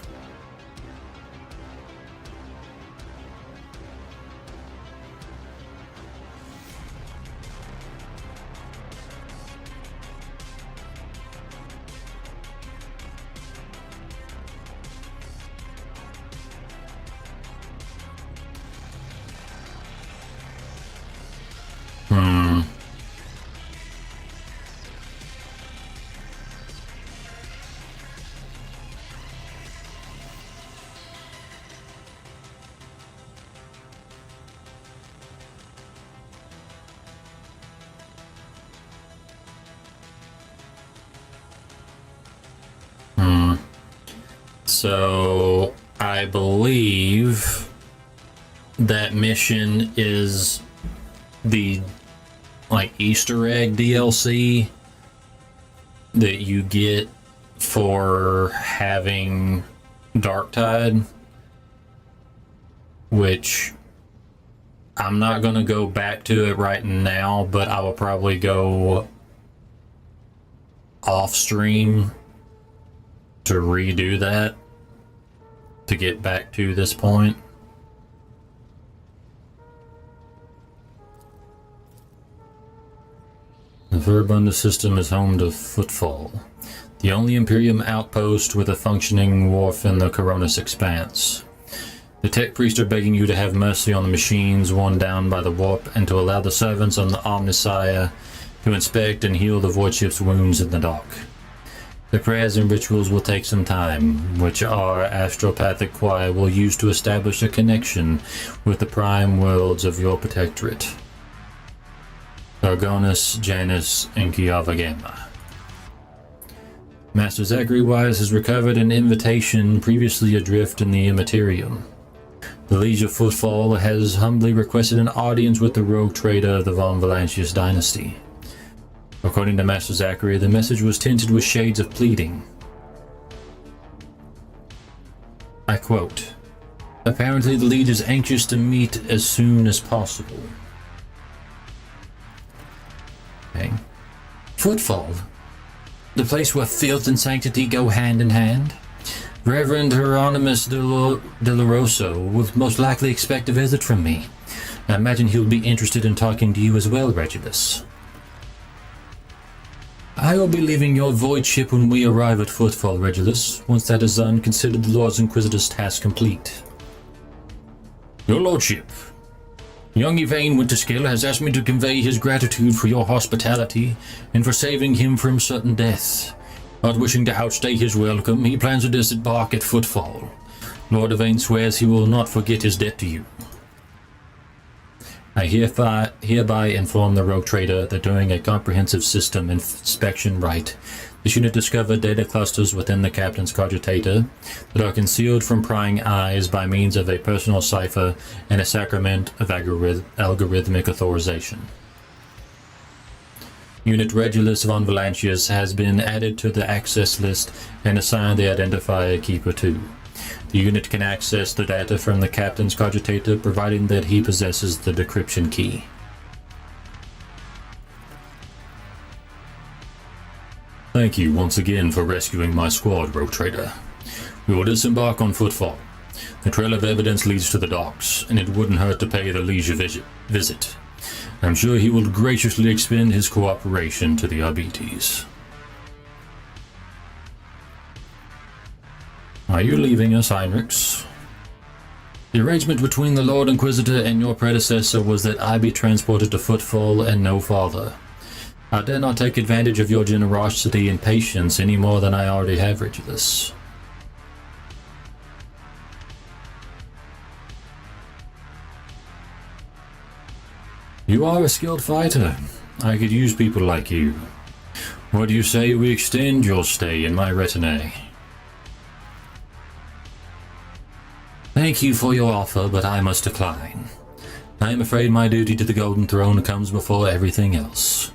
So I believe that mission is the like Easter egg DLC that you get for having Darktide, which I'm not going to go back to it right now, but I will probably go off stream to redo that to get back to this point. The Verbunda system is home to Footfall, the only Imperium outpost with a functioning wharf in the Coronis Expanse. The tech priests are begging you to have mercy on the machines worn down by the warp and to allow the servants on the Omnissiah to inspect and heal the void ship's wounds in the dock. The prayers and rituals will take some time, which our astropathic choir will use to establish a connection with the prime worlds of your protectorate. Argonis, Janus, and Kiava Gamma. Master Zachary Wise has recovered an invitation previously adrift in the Imperium. The Liege of Footfall has humbly requested an audience with the rogue trader of the Von Valancius dynasty. According to Master Zachary, the message was tinted with shades of pleading. I quote, "Apparently the Liege is anxious to meet as soon as possible." Okay. Footfall, the place where filth and sanctity go hand in hand. Reverend Hieronymus de La Rosa will most likely expect a visit from me. I imagine he'll be interested in talking to you as well, Regulus. I will be leaving your void ship when we arrive at Footfall, Regulus. Once that is done, consider the Lord's Inquisitor's task complete. Your Lordship, young Yvain Winterskill has asked me to convey his gratitude for your hospitality and for saving him from sudden death. Not wishing to outstay his welcome, he plans to disembark at Footfall. Lord Yvain swears he will not forget his debt to you. I hereby inform the rogue trader that during a comprehensive system inspection right, the unit discovered data clusters within the captain's cogitator that are concealed from prying eyes by means of a personal cipher and a sacrament of algorithmic authorization. Unit Regulus von Valancius has been added to the access list and assigned the identifier Keeper 2. The unit can access the data from the captain's cogitator, providing that he possesses the decryption key. Thank you once again for rescuing my squad, Rogue Trader. We will disembark on Footfall. The trail of evidence leads to the docks, and it wouldn't hurt to pay the leisure visit. I'm sure he will graciously extend his cooperation to the Arbites. Are you leaving us, Heinrichs? The arrangement between the Lord Inquisitor and your predecessor was that I be transported to Footfall and no farther. I dare not take advantage of your generosity and patience any more than I already have, Regulus. You are a skilled fighter. I could use people like you. What do you say we extend your stay in my retinue? Thank you for your offer, but I must decline. I am afraid my duty to the Golden Throne comes before everything else.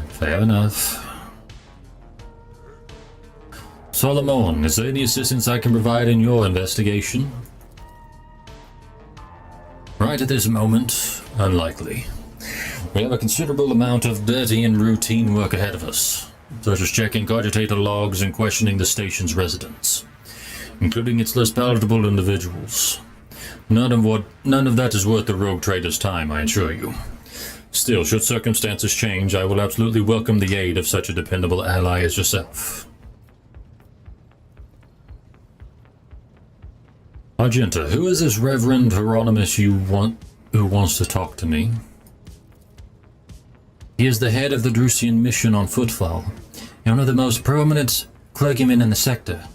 Fair enough. Solomon, is there any assistance I can provide in your investigation? Right at this moment, unlikely. We have a considerable amount of dirty and routine work ahead of us, such as checking cogitator logs and questioning the station's residents, including its less palatable individuals. None of that is worth the Rogue Trader's time, I assure you. Still, should circumstances change, I will absolutely welcome the aid of such a dependable ally as yourself. Argenta, who is this Reverend Hieronymus who wants to talk to me? He is the head of the Drusian mission on Footfall, and one of the most prominent clergymen in the sector.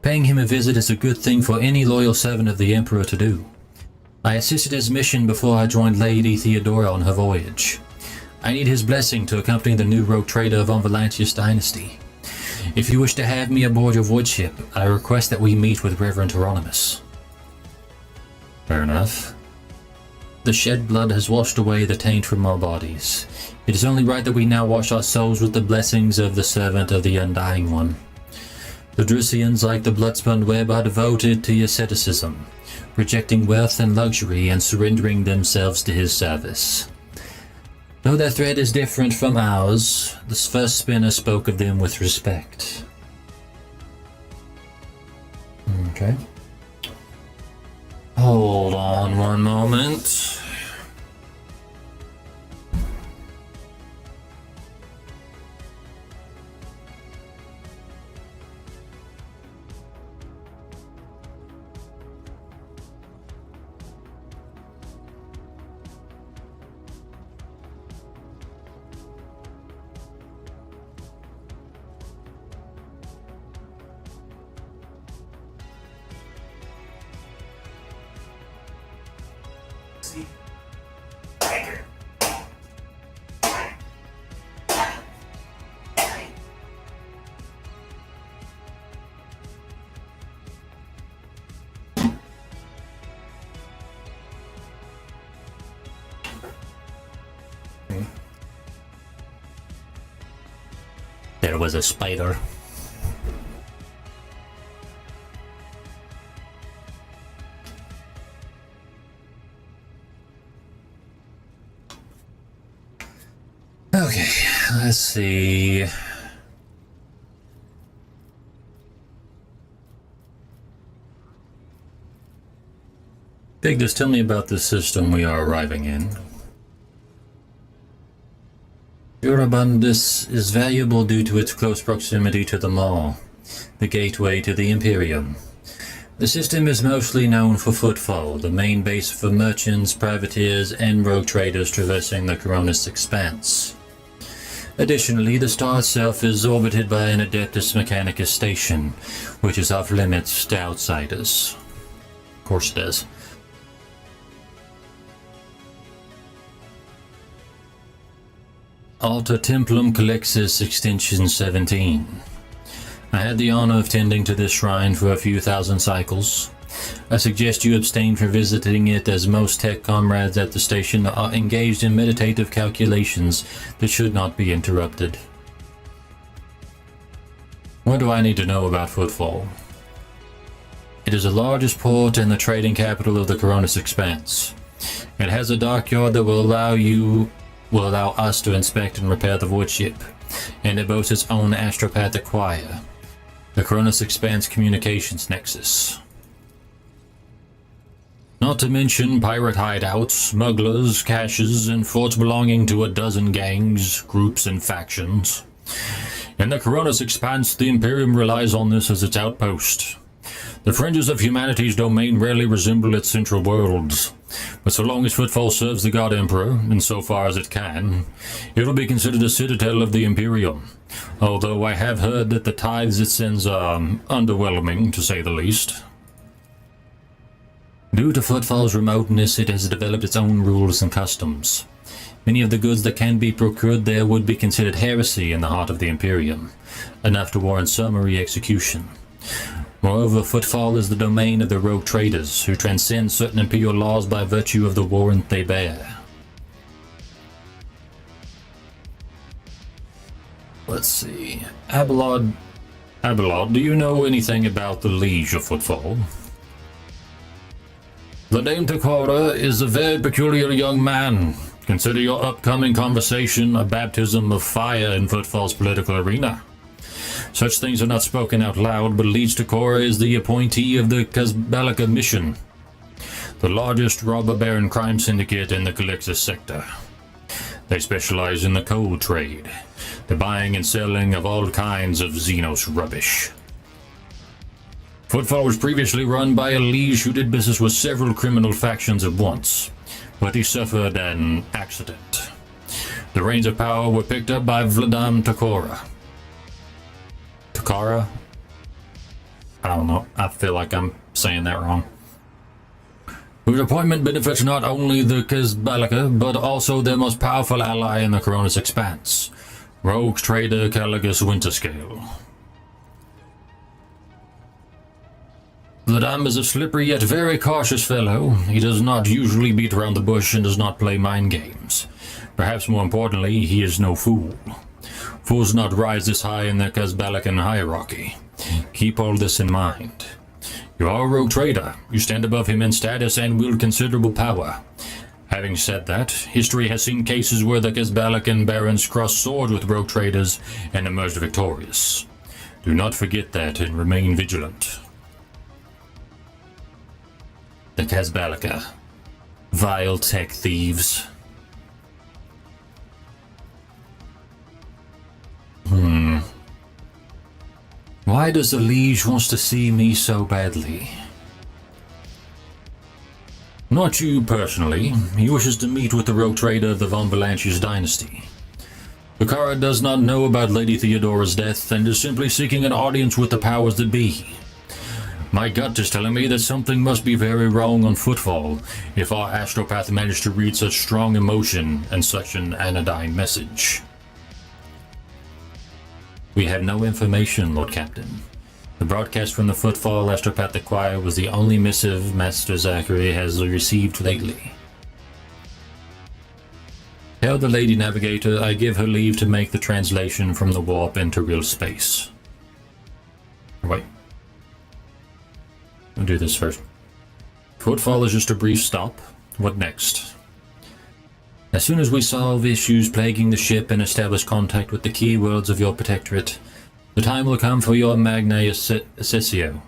Paying him a visit is a good thing for any loyal servant of the Emperor to do. I assisted his mission before I joined Lady Theodora on her voyage. I need his blessing to accompany the new Rogue Trader of Onvalantius dynasty. If you wish to have me aboard your void ship, I request that we meet with Reverend Hieronymus. Fair enough. The shed blood has washed away the taint from our bodies. It is only right that we now wash our souls with the blessings of the servant of the Undying One. The Drusians, like the blood-spun web, are devoted to asceticism, rejecting wealth and luxury and surrendering themselves to his service. Though their thread is different from ours, the first spinner spoke of them with respect. Okay. Hold on one moment. There was a spider. Okay, let's see. Biggus, tell me about the system we are arriving in. Furibundus is valuable due to its close proximity to the Maw, the gateway to the Imperium. The system is mostly known for Footfall, the main base for merchants, privateers, and rogue traders traversing the Coronis expanse. Additionally, the star itself is orbited by an Adeptus Mechanicus station, which is off limits to outsiders. Of course it is. Alta Templum Calexis Extension 17. I had the honor of tending to this shrine for a few thousand cycles. I suggest you abstain from visiting it, as most tech comrades at the station are engaged in meditative calculations that should not be interrupted. What do I need to know about Footfall? It is the largest port and the trading capital of the Coronis Expanse. It has a dockyard that will allow us to inspect and repair the void ship, and it boasts its own astropathic choir, the Coronis Expanse Communications Nexus. Not to mention pirate hideouts, smugglers, caches, and forts belonging to a dozen gangs, groups, and factions. In the Coronis Expanse, the Imperium relies on this as its outpost. The fringes of humanity's domain rarely resemble its central worlds, but so long as Footfall serves the God Emperor, and so far as it can, it will be considered a citadel of the Imperium, although I have heard that the tithes it sends are underwhelming, to say the least. Due to Footfall's remoteness, it has developed its own rules and customs. Many of the goods that can be procured there would be considered heresy in the heart of the Imperium, enough to warrant summary execution. Moreover, Footfall is the domain of the rogue traders, who transcend certain Imperial laws by virtue of the warrant they bear. Let's see. Abelard, do you know anything about the Liege of Footfall? The Dame Takora is a very peculiar young man. Consider your upcoming conversation a baptism of fire in Footfall's political arena. Such things are not spoken out loud, but Liege Takora is the appointee of the Kazbalika mission, the largest robber baron crime syndicate in the Calixis sector. They specialize in the coal trade, the buying and selling of all kinds of Xenos rubbish. Footfall was previously run by a liege who did business with several criminal factions at once, but he suffered an accident. The reins of power were picked up by Vladam Takora. Takara? I don't know. I feel like I'm saying that wrong. Whose appointment benefits not only the Kazbalika, but also their most powerful ally in the Coronis Expanse, rogue trader Caligus Winterscale. Vladam is a slippery yet very cautious fellow. He does not usually beat around the bush and does not play mind games. Perhaps more importantly, he is no fool. Fools not rise this high in the Kazbalikan hierarchy. Keep all this in mind. You are a rogue trader. You stand above him in status and wield considerable power. Having said that, history has seen cases where the Kazbalikan barons crossed swords with rogue traders and emerged victorious. Do not forget that and remain vigilant. The Kazbalika. Vile tech thieves. Why does the Liege wants to see me so badly? Not you personally. He wishes to meet with the rogue trader of the Von Valancius dynasty. Takara does not know about Lady Theodora's death and is simply seeking an audience with the powers that be. My gut is telling me that something must be very wrong on Footfall if our astropath managed to read such strong emotion and such an anodyne message. We have no information, Lord Captain. The broadcast from the Footfall Astropathic Choir was the only missive Master Zachary has received lately. Tell the Lady Navigator I give her leave to make the translation from the warp into real space. Wait. I'll do this first. Footfall is just a brief stop. What next? As soon as we solve issues plaguing the ship and establish contact with the key worlds of your protectorate, the time will come for your Magna Accessio,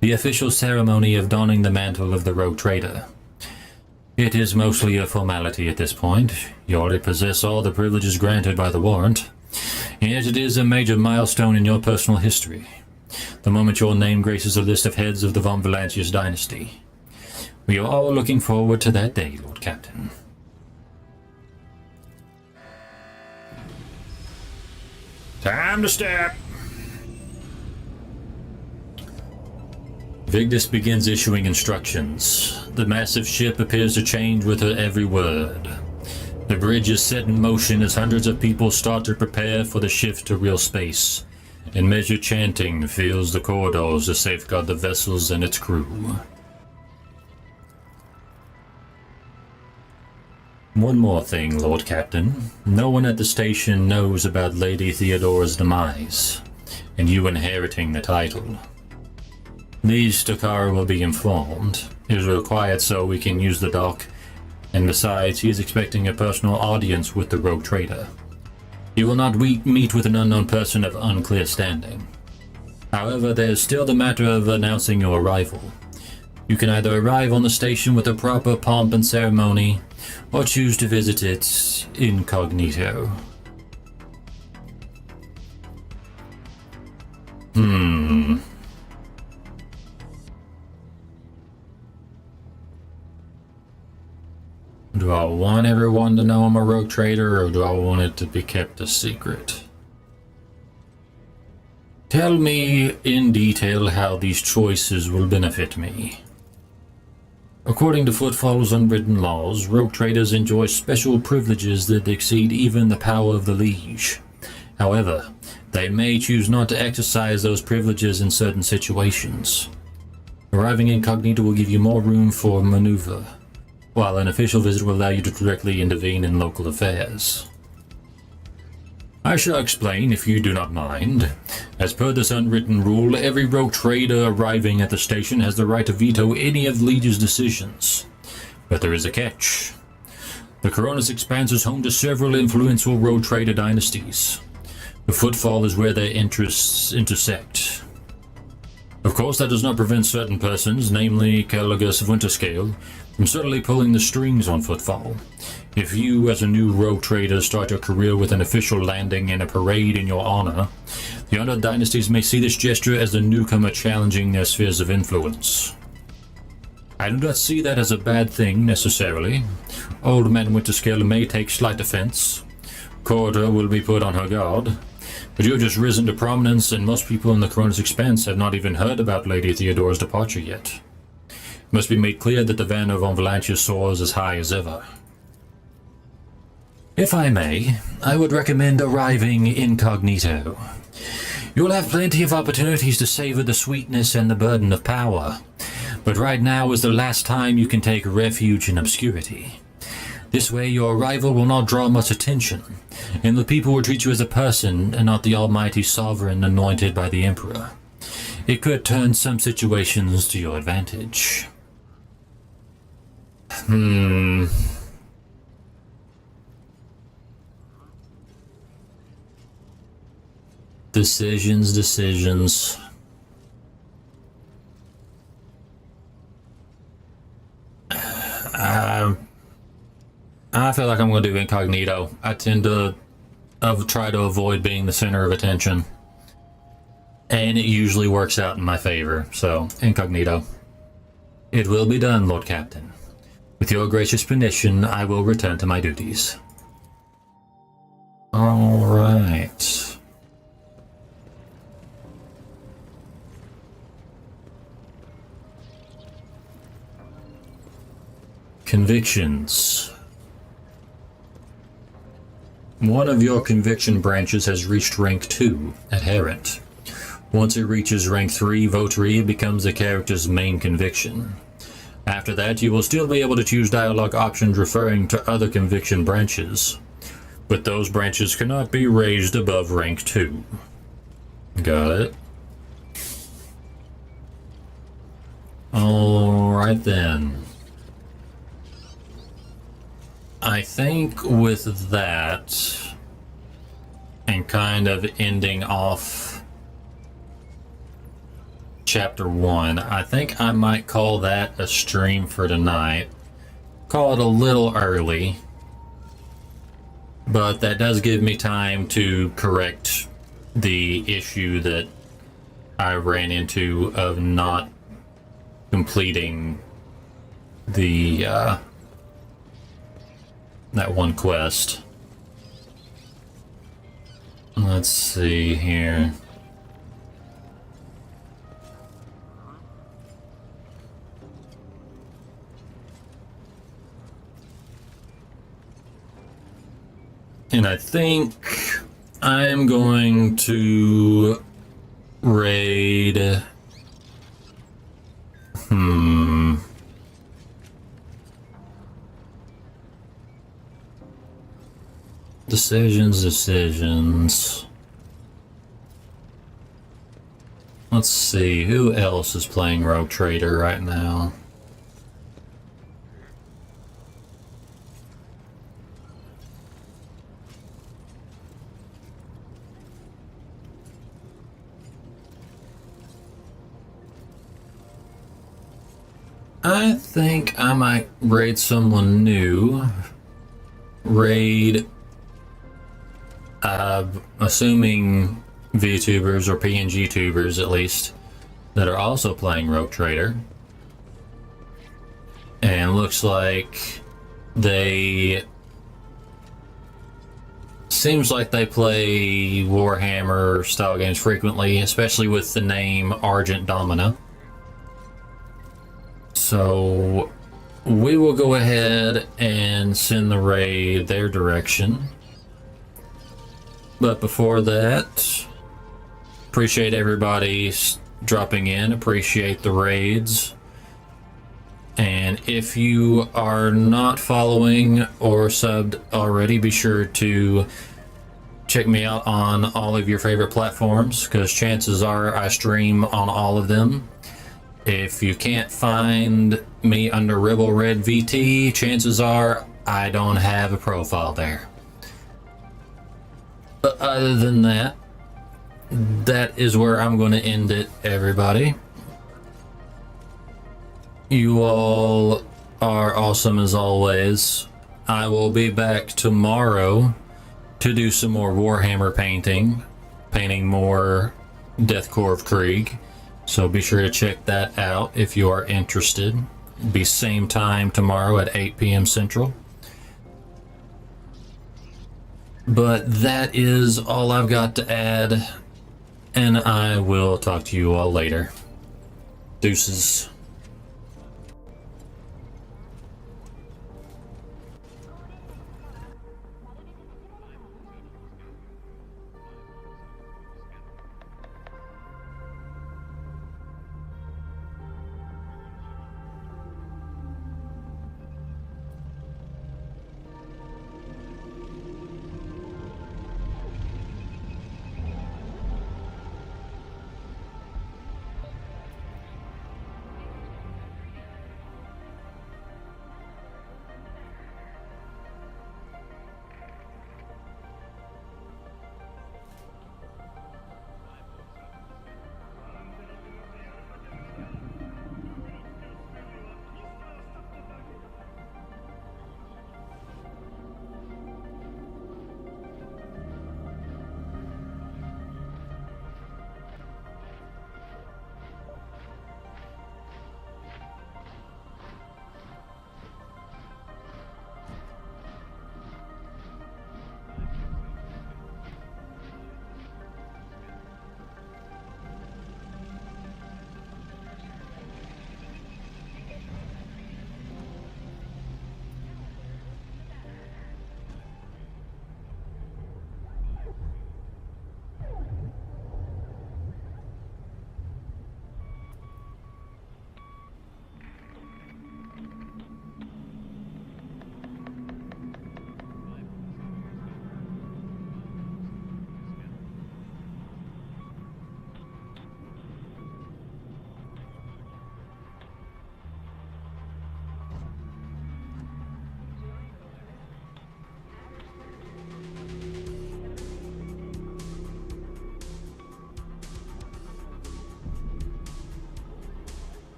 the official ceremony of donning the mantle of the rogue trader. It is mostly a formality at this point. You already possess all the privileges granted by the warrant, and yet it is a major milestone in your personal history, the moment your name graces a list of heads of the Von Valancius dynasty. We are all looking forward to that day, Lord Captain. Time to step! Vigdis begins issuing instructions. The massive ship appears to change with her every word. The bridge is set in motion as hundreds of people start to prepare for the shift to real space, and measured chanting fills the corridors to safeguard the vessels and its crew. One more thing, Lord Captain. No one at the station knows about Lady Theodora's demise, and you inheriting the title. These Takara will be informed. It is required so we can use the dock, and besides, he is expecting a personal audience with the rogue trader. You will not meet with an unknown person of unclear standing. However, there is still the matter of announcing your arrival. You can either arrive on the station with a proper pomp and ceremony, or choose to visit it incognito. Do I want everyone to know I'm a rogue trader, or do I want it to be kept a secret? Tell me in detail how these choices will benefit me. According to Footfall's unwritten laws, rogue traders enjoy special privileges that exceed even the power of the liege. However, they may choose not to exercise those privileges in certain situations. Arriving incognito will give you more room for maneuver, while an official visit will allow you to directly intervene in local affairs. I shall explain if you do not mind. As per this unwritten rule, every rogue trader arriving at the station has the right to veto any of the Liege's decisions. But there is a catch. The Coronis Expanse is home to several influential rogue trader dynasties. The Footfall is where their interests intersect. Of course, that does not prevent certain persons, namely Caligus of Winterscale, from certainly pulling the strings on Footfall. If you, as a new rogue trader, start your career with an official landing and a parade in your honor, the other dynasties may see this gesture as the newcomer challenging their spheres of influence. I do not see that as a bad thing, necessarily. Old Man Winterscale may take slight offense. Corda will be put on her guard. But you have just risen to prominence, and most people in the Coronis Expanse have not even heard about Lady Theodora's departure yet. It must be made clear that the Vanner von Valantia soars as high as ever. If I may, I would recommend arriving incognito. You will have plenty of opportunities to savor the sweetness and the burden of power, but right now is the last time you can take refuge in obscurity. This way your arrival will not draw much attention, and the people will treat you as a person and not the almighty sovereign anointed by the Emperor. It could turn some situations to your advantage. Decisions. I feel like I'm going to do incognito. I tend to try to avoid being the center of attention, and it usually works out in my favor, so incognito. It will be done, Lord Captain. With your gracious permission, I will return to my duties. All right. Convictions. One of your conviction branches has reached rank 2 at Herent. Once it reaches rank 3 votary, it becomes the character's main conviction. After that, you will still be able to choose dialogue options referring to other conviction branches, but those branches cannot be raised above rank 2. Got it. Alright then. I think with that, and kind of ending off chapter 1, I think I might call that a stream for tonight. Call it a little early, but that does give me time to correct the issue that I ran into of not completing the that one quest. Let's see here. And I think I'm going to raid. Decisions. Let's see, who else is playing Rogue Trader right now? I think I might raid someone new. Raid, assuming VTubers or PNG tubers at least, that are also playing Rogue Trader. And looks like they... Seems like they play Warhammer style games frequently, especially with the name Argent Domino. So we will go ahead and send the raid their direction. But before that, appreciate everybody dropping in, appreciate the raids. And if you are not following or subbed already, be sure to check me out on all of your favorite platforms, because chances are I stream on all of them. If you can't find me under Rebel Red VT, chances are I don't have a profile there. But other than that, that is where I'm going to end it, everybody. You all are awesome as always. I will be back tomorrow to do some more Warhammer painting more Deathcore of Krieg. So be sure to check that out if you are interested. Be same time tomorrow at 8 p.m. Central. But that is all I've got to add, and I will talk to you all later. Deuces.